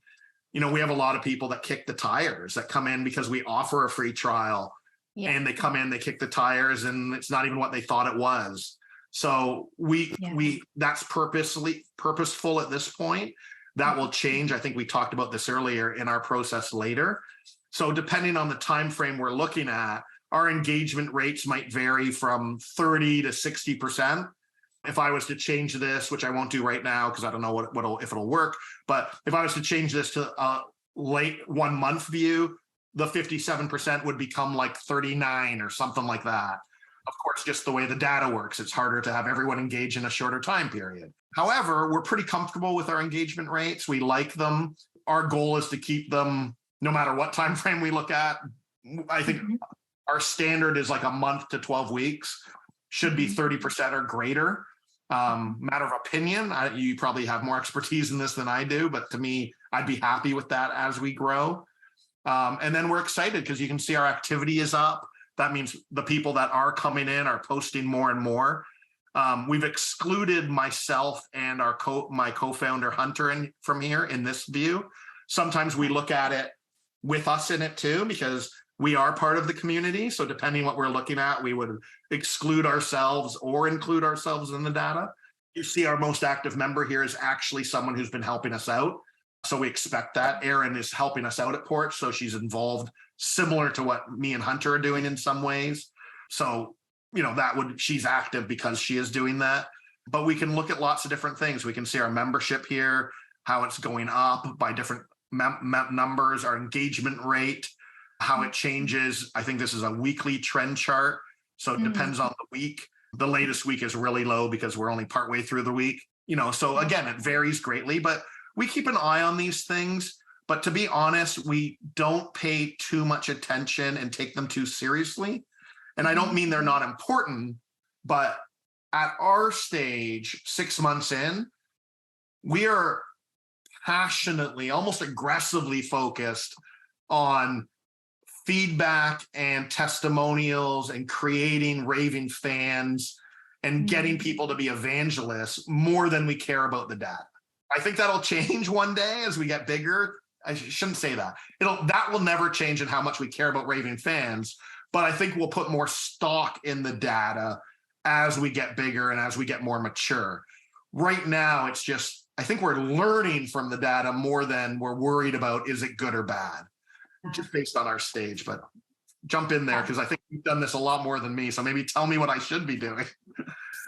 we have a lot of people that kick the tires, that come in because we offer a free trial. Yeah. And they come in, they kick the tires, and it's not even what they thought it was. So that's purposeful at this point. That will change. I think we talked about this earlier in our process later. So depending on the time frame we're looking at, our engagement rates might vary from 30 to 60%. If I was to change this, which I won't do right now because I don't know if it'll work, but if I was to change this to a late 1 month view, the 57% would become like 39 or something like that. Of course, just the way the data works, it's harder to have everyone engage in a shorter time period. However, we're pretty comfortable with our engagement rates. We like them. Our goal is to keep them no matter what time frame we look at. I think our standard is like a month to 12 weeks, should be 30% or greater. Matter of opinion, you probably have more expertise in this than I do, but to me, I'd be happy with that as we grow. And then we're excited because you can see our activity is up. That means the people that are coming in are posting more and more. We've excluded myself and my co-founder Hunter from here in this view. Sometimes we look at it with us in it too, because we are part of the community. So depending what we're looking at, we would exclude ourselves or include ourselves in the data. You see our most active member here is actually someone who's been helping us out. So we expect that. Erin is helping us out at PORCH. So she's involved similar to what me and Hunter are doing in some ways. So, she's active because she is doing that. But we can look at lots of different things. We can see our membership here, how it's going up by different numbers, our engagement rate, how it changes. I think this is a weekly trend chart. So it depends on the week. The latest week is really low because we're only partway through the week. So again, it varies greatly, but we keep an eye on these things. But to be honest, we don't pay too much attention and take them too seriously. And I don't mean they're not important, but at our stage, 6 months in, we are passionately, almost aggressively focused on feedback and testimonials and creating raving fans and getting people to be evangelists more than we care about the data. I think that'll change one day as we get bigger. I shouldn't say that. That will never change in how much we care about raving fans, but I think we'll put more stock in the data as we get bigger and as we get more mature. Right now, it's just, I think we're learning from the data more than we're worried about, is it good or bad, just based on our stage. But jump in there because I think you've done this a lot more than me. So maybe tell me what I should be doing.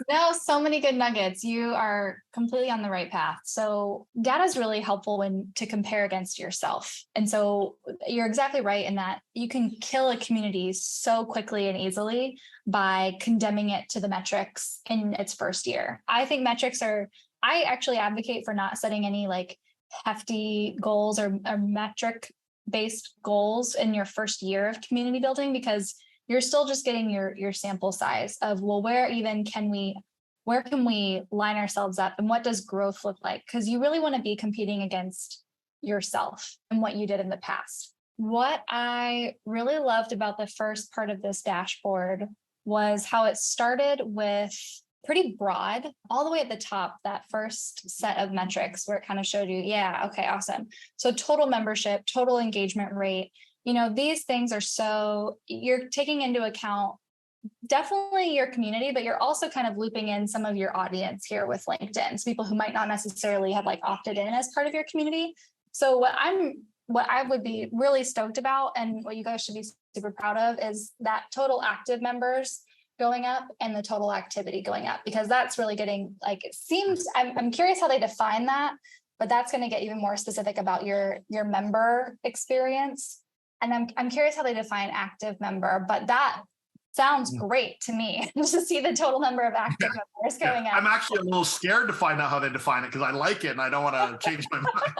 No, so many good nuggets. You are completely on the right path. So data is really helpful to compare against yourself. And so you're exactly right in that you can kill a community so quickly and easily by condemning it to the metrics in its first year. I think I actually advocate for not setting any like hefty goals or metric-based goals in your first year of community building, because you're still just getting your sample size of, well, where can we line ourselves up and what does growth look like? Because you really want to be competing against yourself and what you did in the past. What I really loved about the first part of this dashboard was how it started with pretty broad, all the way at the top, that first set of metrics where it kind of showed you, yeah, okay, awesome. So total membership, total engagement rate, these things are you're taking into account definitely your community, but you're also kind of looping in some of your audience here with LinkedIn. So people who might not necessarily have like opted in as part of your community. So what I would be really stoked about and what you guys should be super proud of is that total active members going up and the total activity going up, because that's really getting it seems, I'm curious how they define that, but that's going to get even more specific about your member experience. And I'm curious how they define active member, but that sounds great to me to see the total number of active members going up. I'm actually a little scared to find out how they define it because I like it and I don't want to change my mind.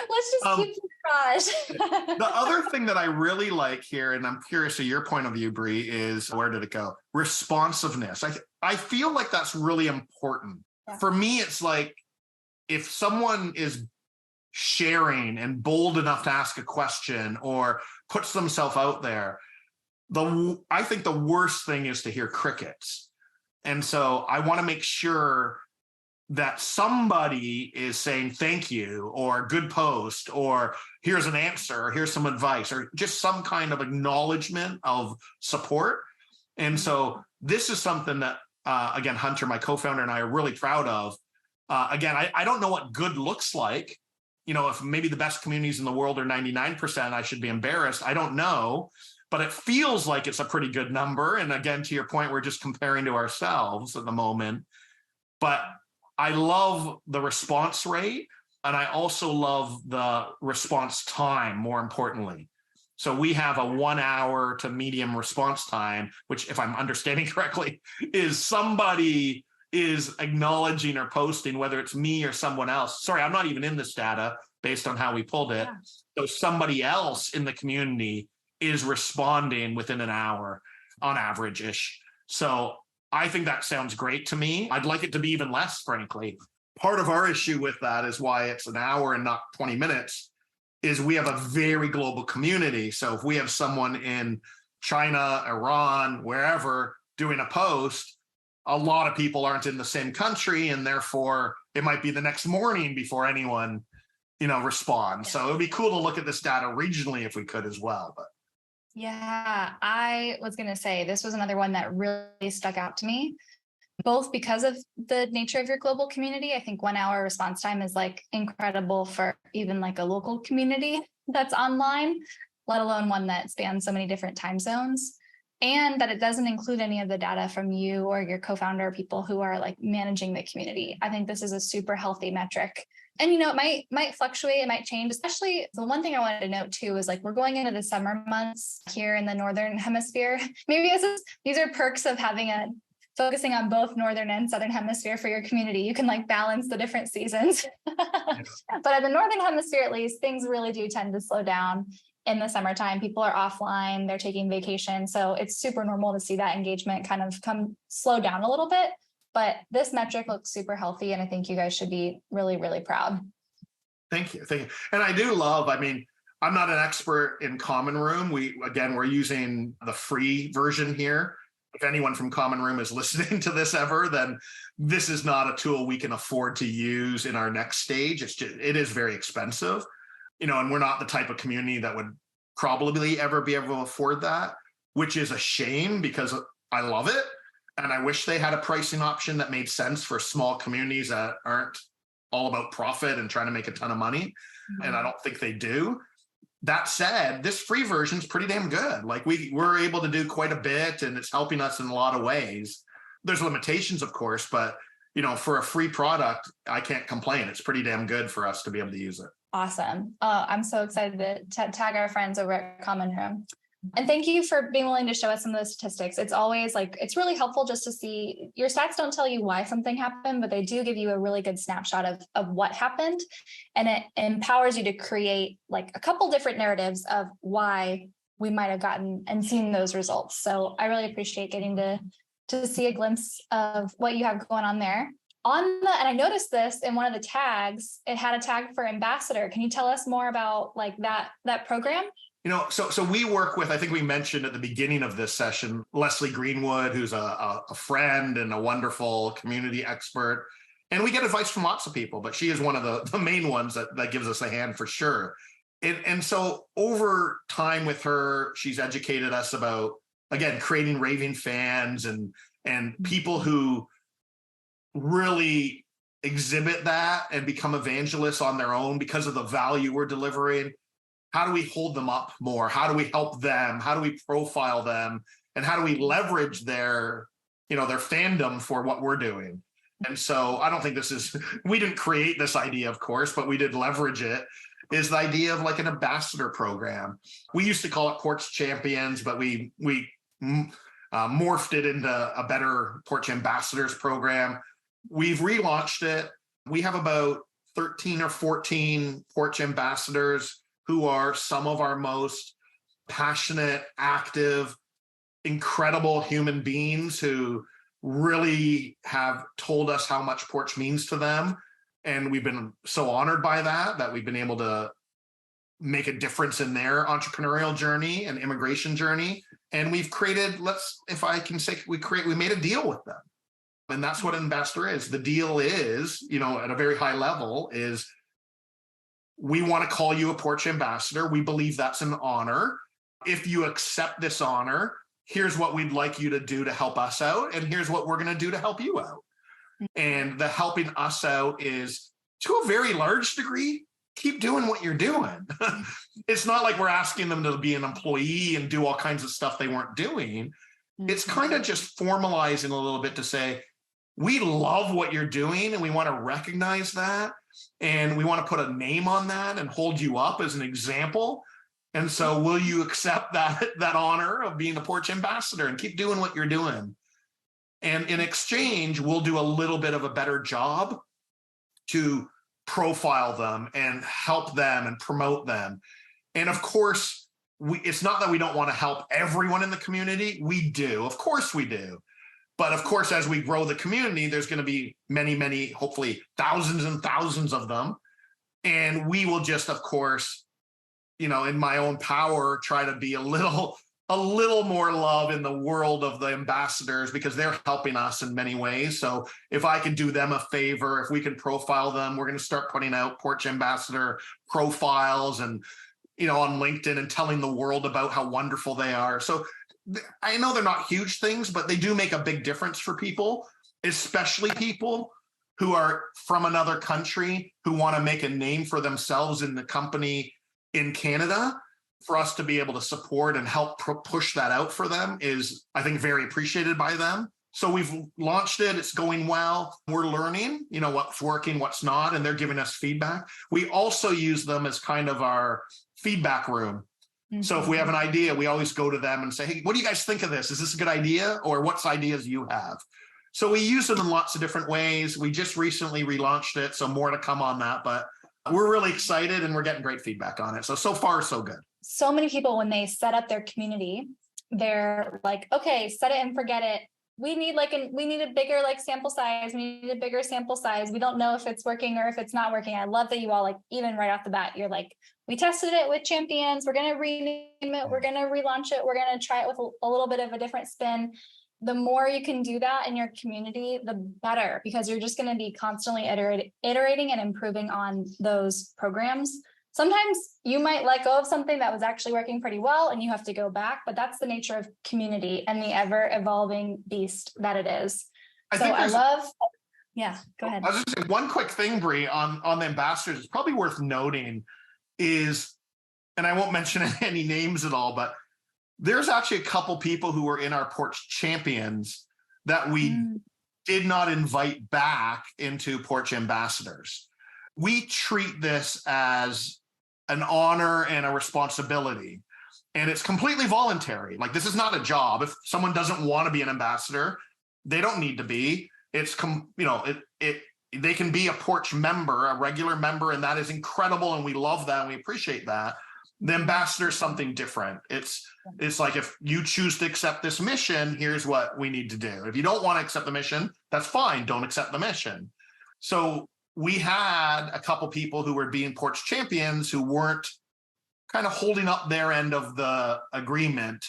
Let's just keep the garage. The other thing that I really like here, and I'm curious of your point of view, Bri, is where did it go? Responsiveness. I feel like that's really important. Yeah. For me, it's like if someone is sharing and bold enough to ask a question or puts themselves out there, I think the worst thing is to hear crickets. And so I want to make sure that somebody is saying thank you or good post or here's an answer or here's some advice or just some kind of acknowledgement of support. And so this is something that, again, Hunter, my co-founder, and I are really proud of. Again, I don't know what good looks like. If maybe the best communities in the world are 99%, I should be embarrassed. I don't know, but it feels like it's a pretty good number. And again, to your point, we're just comparing to ourselves at the moment. But I love the response rate. And I also love the response time, more importantly. So we have a 1 hour to medium response time, which, if I'm understanding correctly, is somebody is acknowledging or posting, whether it's me or someone else. Sorry, I'm not even in this data based on how we pulled it. Yeah. So somebody else in the community is responding within an hour on average-ish. So I think that sounds great to me. I'd like it to be even less, frankly. Part of our issue with that is why it's an hour and not 20 minutes is we have a very global community. So if we have someone in China, Iran, wherever doing a post, a lot of people aren't in the same country, and therefore it might be the next morning before anyone, responds. So it would be cool to look at this data regionally if we could as well. But yeah, I was going to say this was another one that really stuck out to me, both because of the nature of your global community. I think 1 hour response time is like incredible for even like a local community that's online, let alone one that spans so many different time zones. And that it doesn't include any of the data from you or your co-founder, people who are like managing the community. I think this is a super healthy metric. And, it might fluctuate, it might change, especially the one thing I wanted to note too is like, we're going into the summer months here in the Northern Hemisphere. Maybe these are perks of focusing on both Northern and Southern Hemisphere for your community. You can like balance the different seasons. But in the Northern Hemisphere, at least, things really do tend to slow down in the summertime. People are offline, they're taking vacation. So it's super normal to see that engagement kind of slow down a little bit. But this metric looks super healthy, and I think you guys should be really, really proud. Thank you. And I do love, I'm not an expert in Common Room. We're using the free version here. If anyone from Common Room is listening to this ever, then this is not a tool we can afford to use in our next stage. It is very expensive, and we're not the type of community that would probably ever be able to afford that, which is a shame because I love it. And I wish they had a pricing option that made sense for small communities that aren't all about profit and trying to make a ton of money. Mm-hmm. And I don't think they do. That said, this free version is pretty damn good. Like we're able to do quite a bit, and it's helping us in a lot of ways. There's limitations, of course, but for a free product, I can't complain. It's pretty damn good for us to be able to use it. Awesome. I'm so excited to tag our friends over at Common Room. And thank you for being willing to show us some of the statistics. It's always it's really helpful just to see. Your stats don't tell you why something happened, but they do give you a really good snapshot of what happened. And it empowers you to create like a couple different narratives of why we might have gotten and seen those results. So I really appreciate getting to see a glimpse of what you have going on there. And I noticed this in one of the tags, it had a tag for ambassador. Can you tell us more about like that program? So we work with, I think we mentioned at the beginning of this session, Leslie Greenwood, who's a friend and a wonderful community expert. And we get advice from lots of people, but she is one of the main ones that gives us a hand for sure. And so over time with her, she's educated us about, again, creating raving fans and people who really exhibit that and become evangelists on their own because of the value we're delivering. How do we hold them up more? How do we help them? How do we profile them? And how do we leverage their fandom for what we're doing? And so I don't think we didn't create this idea, of course, but we did leverage it, is the idea of like an ambassador program. We used to call it PORCH Champions, but we morphed it into a better PORCH Ambassadors program. We've relaunched it. We have about 13 or 14 PORCH Ambassadors who are some of our most passionate, active, incredible human beings who really have told us how much PORCH means to them. And we've been so honored by that we've been able to make a difference in their entrepreneurial journey and immigration journey. And we've created, we made a deal with them. And that's what an ambassador is. The deal is, at a very high level is, we want to call you a PORCH ambassador. We believe that's an honor. If you accept this honor, here's what we'd like you to do to help us out. And here's what we're going to do to help you out. And the helping us out is, to a very large degree, keep doing what you're doing. It's not like we're asking them to be an employee and do all kinds of stuff they weren't doing. It's kind of just formalizing a little bit to say, we love what you're doing and we want to recognize that. And we want to put a name on that and hold you up as an example. And so will you accept that honor of being a Porch ambassador and keep doing what you're doing? And in exchange, we'll do a little bit of a better job to profile them and help them and promote them. And of course, it's not that we don't want to help everyone in the community. We do. Of course we do. But of course, as we grow the community, there's going to be many, many, hopefully thousands and thousands of them. And we will just, of course, in my own power, try to be a little more love in the world of the ambassadors, because they're helping us in many ways. So if I can do them a favor, if we can profile them, we're going to start putting out Porch ambassador profiles and, on LinkedIn, and telling the world about how wonderful they are. So I know they're not huge things, but they do make a big difference for people, especially people who are from another country who want to make a name for themselves in the company in Canada. For us to be able to support and help push that out for them is, I think, very appreciated by them. So we've launched it. It's going well. We're learning, what's working, what's not, and they're giving us feedback. We also use them as kind of our feedback room. So if we have an idea, we always go to them and say, hey, what do you guys think of this? Is this a good idea? Or what's ideas you have? So we use them in lots of different ways. We just recently relaunched it, so more to come on that. But we're really excited and we're getting great feedback on it. So far, so good. So many people, when they set up their community, they're like, okay, set it and forget it. We need a bigger sample size. We need a bigger sample size. We don't know if it's working or if it's not working. I love that you all, even right off the bat, you're like, we tested it with champions. We're going to rename it. We're going to relaunch it. We're going to try it with a little bit of a different spin. The more you can do that in your community, the better, because you're just going to be constantly iterating and improving on those programs. Sometimes you might let go of something that was actually working pretty well and you have to go back, but that's the nature of community and the ever evolving beast that it is. Yeah, go ahead. I was just saying one quick thing, Bri, on the ambassadors. It's probably worth noting is, and I won't mention any names at all, but there's actually a couple people who were in our Porch champions that we did not invite back into Porch ambassadors. We treat this as an honor and a responsibility, and it's completely voluntary. This is not a job. If someone doesn't want to be an ambassador, they don't need to be. They can be a Porch member, a regular member, and that is incredible, and we love that and we appreciate that. The ambassador is something different. It's like, if you choose to accept this mission, here's what we need to do. If you don't want to accept the mission, that's fine. Don't accept the mission. So we had a couple people who were being Porch champions who weren't kind of holding up their end of the agreement.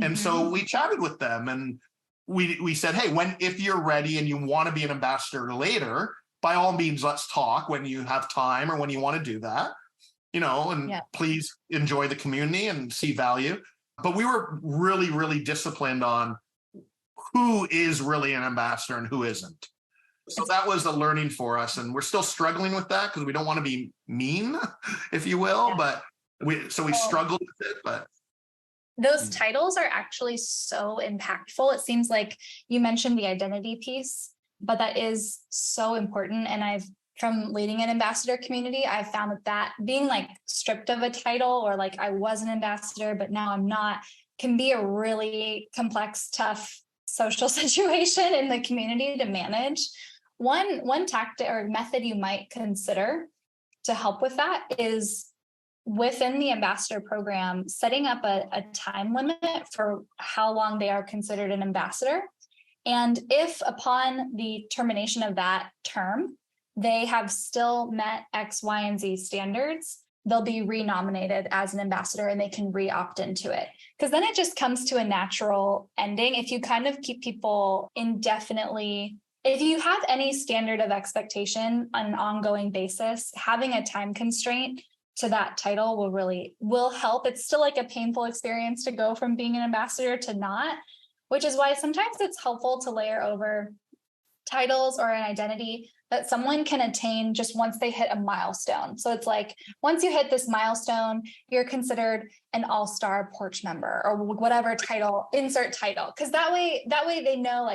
And so we chatted with them and we said, hey, if you're ready and you want to be an ambassador later, by all means, let's talk when you have time or when you want to do that, please enjoy the community and see value. But we were really, really disciplined on who is really an ambassador and who isn't. So that was a learning for us. And we're still struggling with that because we don't want to be mean, if you will, but we struggled with it, but. Those titles are actually so impactful. It seems like you mentioned the identity piece, but that is so important. And from leading an ambassador community, I've found that being stripped of a title or I was an ambassador, but now I'm not, can be a really complex, tough social situation in the community to manage. One tactic or method you might consider to help with that is within the ambassador program, setting up a time limit for how long they are considered an ambassador. And if upon the termination of that term, they have still met X, Y, and Z standards, they'll be renominated as an ambassador and they can re-opt into it. Because then it just comes to a natural ending. If you kind of keep people indefinitely, if you have any standard of expectation on an ongoing basis, having a time constraint to that title will help. It's still a painful experience to go from being an ambassador to not, which is why sometimes it's helpful to layer over titles or an identity that someone can attain just once they hit a milestone. So it's once you hit this milestone, you're considered an all-star Porch member or whatever title, insert title. Because that way they know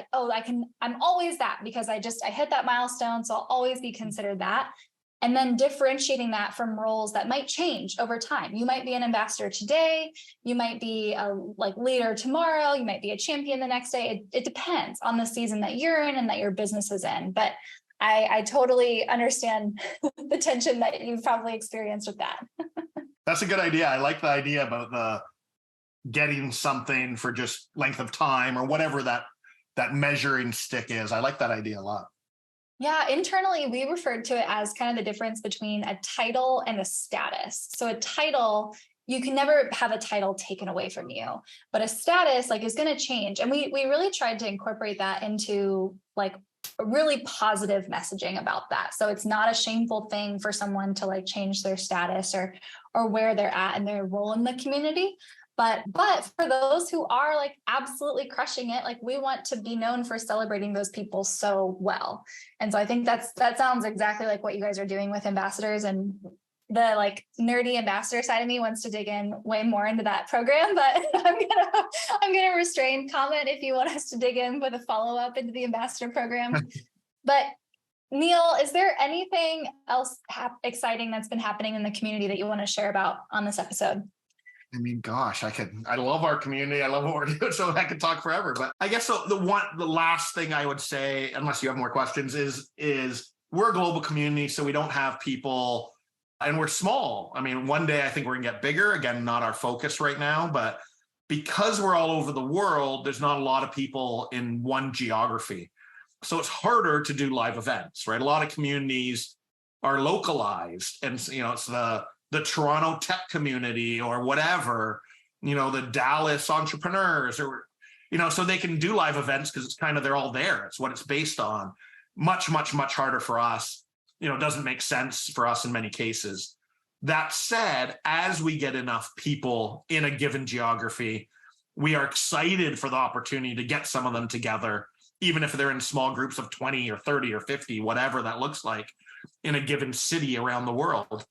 I'm always that because I hit that milestone. So I'll always be considered that. And then differentiating that from roles that might change over time. You might be an ambassador today, you might be a leader tomorrow, you might be a champion the next day. It depends on the season that you're in and that your business is in. But I totally understand the tension that you've probably experienced with that. That's a good idea. I like the idea about the getting something for just length of time or whatever that measuring stick is. I like that idea a lot. Yeah, internally, we referred to it as kind of the difference between a title and a status. So a title, you can never have a title taken away from you, but a status is going to change. And we really tried to incorporate that into a really positive messaging about that. So it's not a shameful thing for someone to change their status or where they're at and their role in the community. But for those who are absolutely crushing it, we want to be known for celebrating those people so well. And so I think that sounds exactly like what you guys are doing with ambassadors, and the nerdy ambassador side of me wants to dig in way more into that program, but I'm gonna restrain comment if you want us to dig in with a follow-up into the ambassador program. But Neil, is there anything else exciting that's been happening in the community that you want to share about on this episode? I mean, gosh, I love our community. I love what we're doing, so I could talk forever. But I guess the last thing I would say, unless you have more questions, is we're a global community, so we don't have people, and we're small. I mean, one day I think we're gonna get bigger. Again, not our focus right now, but because we're all over the world, there's not a lot of people in one geography. So it's harder to do live events, right? A lot of communities are localized, and it's the Toronto tech community or whatever, the Dallas entrepreneurs or, so they can do live events because it's they're all there. It's what it's based on. Much, much, much harder for us. Doesn't make sense for us in many cases. That said, as we get enough people in a given geography, we are excited for the opportunity to get some of them together, even if they're in small groups of 20 or 30 or 50, whatever that looks like in a given city around the world.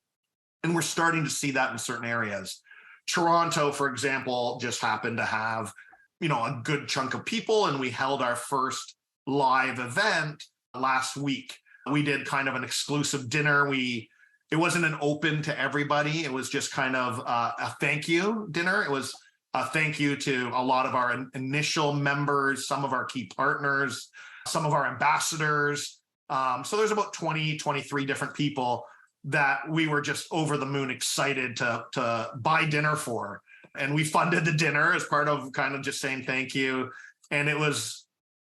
And we're starting to see that in certain areas. Toronto, for example, just happened to have, a good chunk of people, and we held our first live event last week. We did kind of an exclusive dinner. It wasn't an open to everybody. It was just kind of a thank you dinner. It was a thank you to a lot of our initial members, some of our key partners, some of our ambassadors. So there's about 20, 23 different people that we were just over the moon excited to buy dinner for. And we funded the dinner as part of kind of just saying thank you. And it was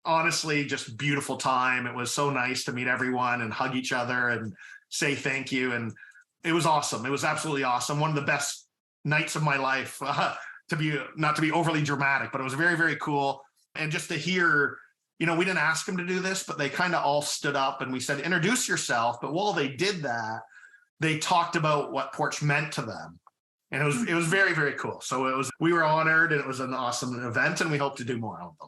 honestly just beautiful time. It was so nice to meet everyone and hug each other and say thank you. And it was awesome. It was absolutely awesome. One of the best nights of my life, not to be overly dramatic, but it was very, very cool. And just to hear, we didn't ask them to do this, but they kind of all stood up and we said, introduce yourself. But while they did that, they talked about what PORCH meant to them. And it was very, very cool. So we were honored, and it was an awesome event, and we hope to do more of them.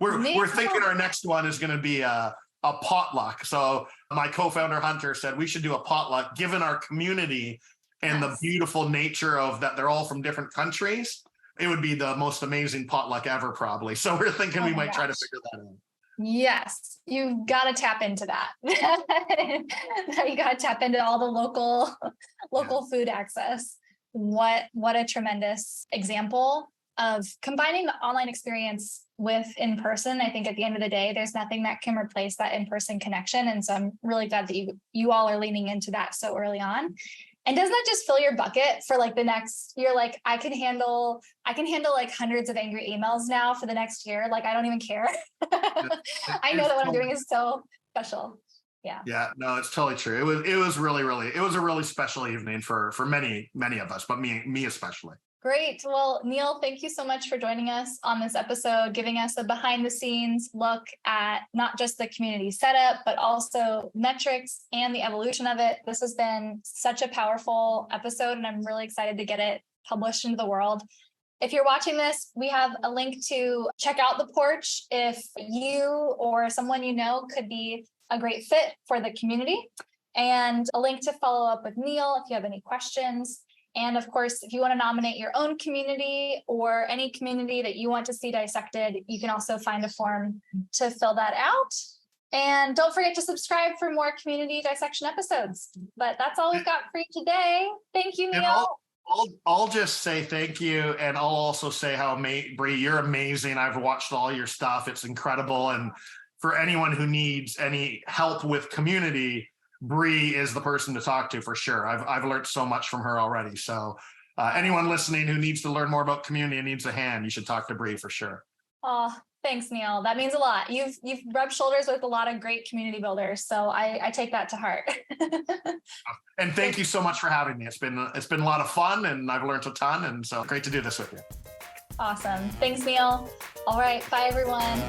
We're thinking our next one is going to be a potluck. So my co-founder Hunter said we should do a potluck, given our community and the beautiful nature of that they're all from different countries. It would be the most amazing potluck ever, probably. So we're thinking we might try to figure that out. Yes, you've got to tap into that. You got to tap into all the local food access. What a tremendous example of combining the online experience with in-person. I think at the end of the day, there's nothing that can replace that in-person connection. And so I'm really glad that you all are leaning into that so early on. And doesn't that just fill your bucket for the next, you're I can handle hundreds of angry emails now for the next year. I don't even care. I know that what I'm doing is so special. Yeah. Yeah, no, it's totally true. It was really, really, it was a really special evening for many, many of us, but me especially. Great. Well, Neil, thank you so much for joining us on this episode, giving us a behind the scenes look at not just the community setup, but also metrics and the evolution of it. This has been such a powerful episode, and I'm really excited to get it published into the world. If you're watching this, we have a link to check out the PORCH if you or someone could be a great fit for the community, and a link to follow up with Neil if you have any questions. And of course, if you want to nominate your own community or any community that you want to see dissected, you can also find a form to fill that out. And don't forget to subscribe for more Community Dissection episodes. But that's all we've got for you today. Thank you, Neil. I'll just say thank you. And I'll also say how, Bri, you're amazing. I've watched all your stuff. It's incredible. And for anyone who needs any help with community, Bri is the person to talk to for sure. I've learned so much from her already. So anyone listening who needs to learn more about community and needs a hand, you should talk to Bri for sure. Oh, thanks, Neil. That means a lot. You've rubbed shoulders with a lot of great community builders. So I take that to heart. And thank you so much for having me. It's been a lot of fun and I've learned a ton. And so great to do this with you. Awesome. Thanks, Neil. All right. Bye, everyone.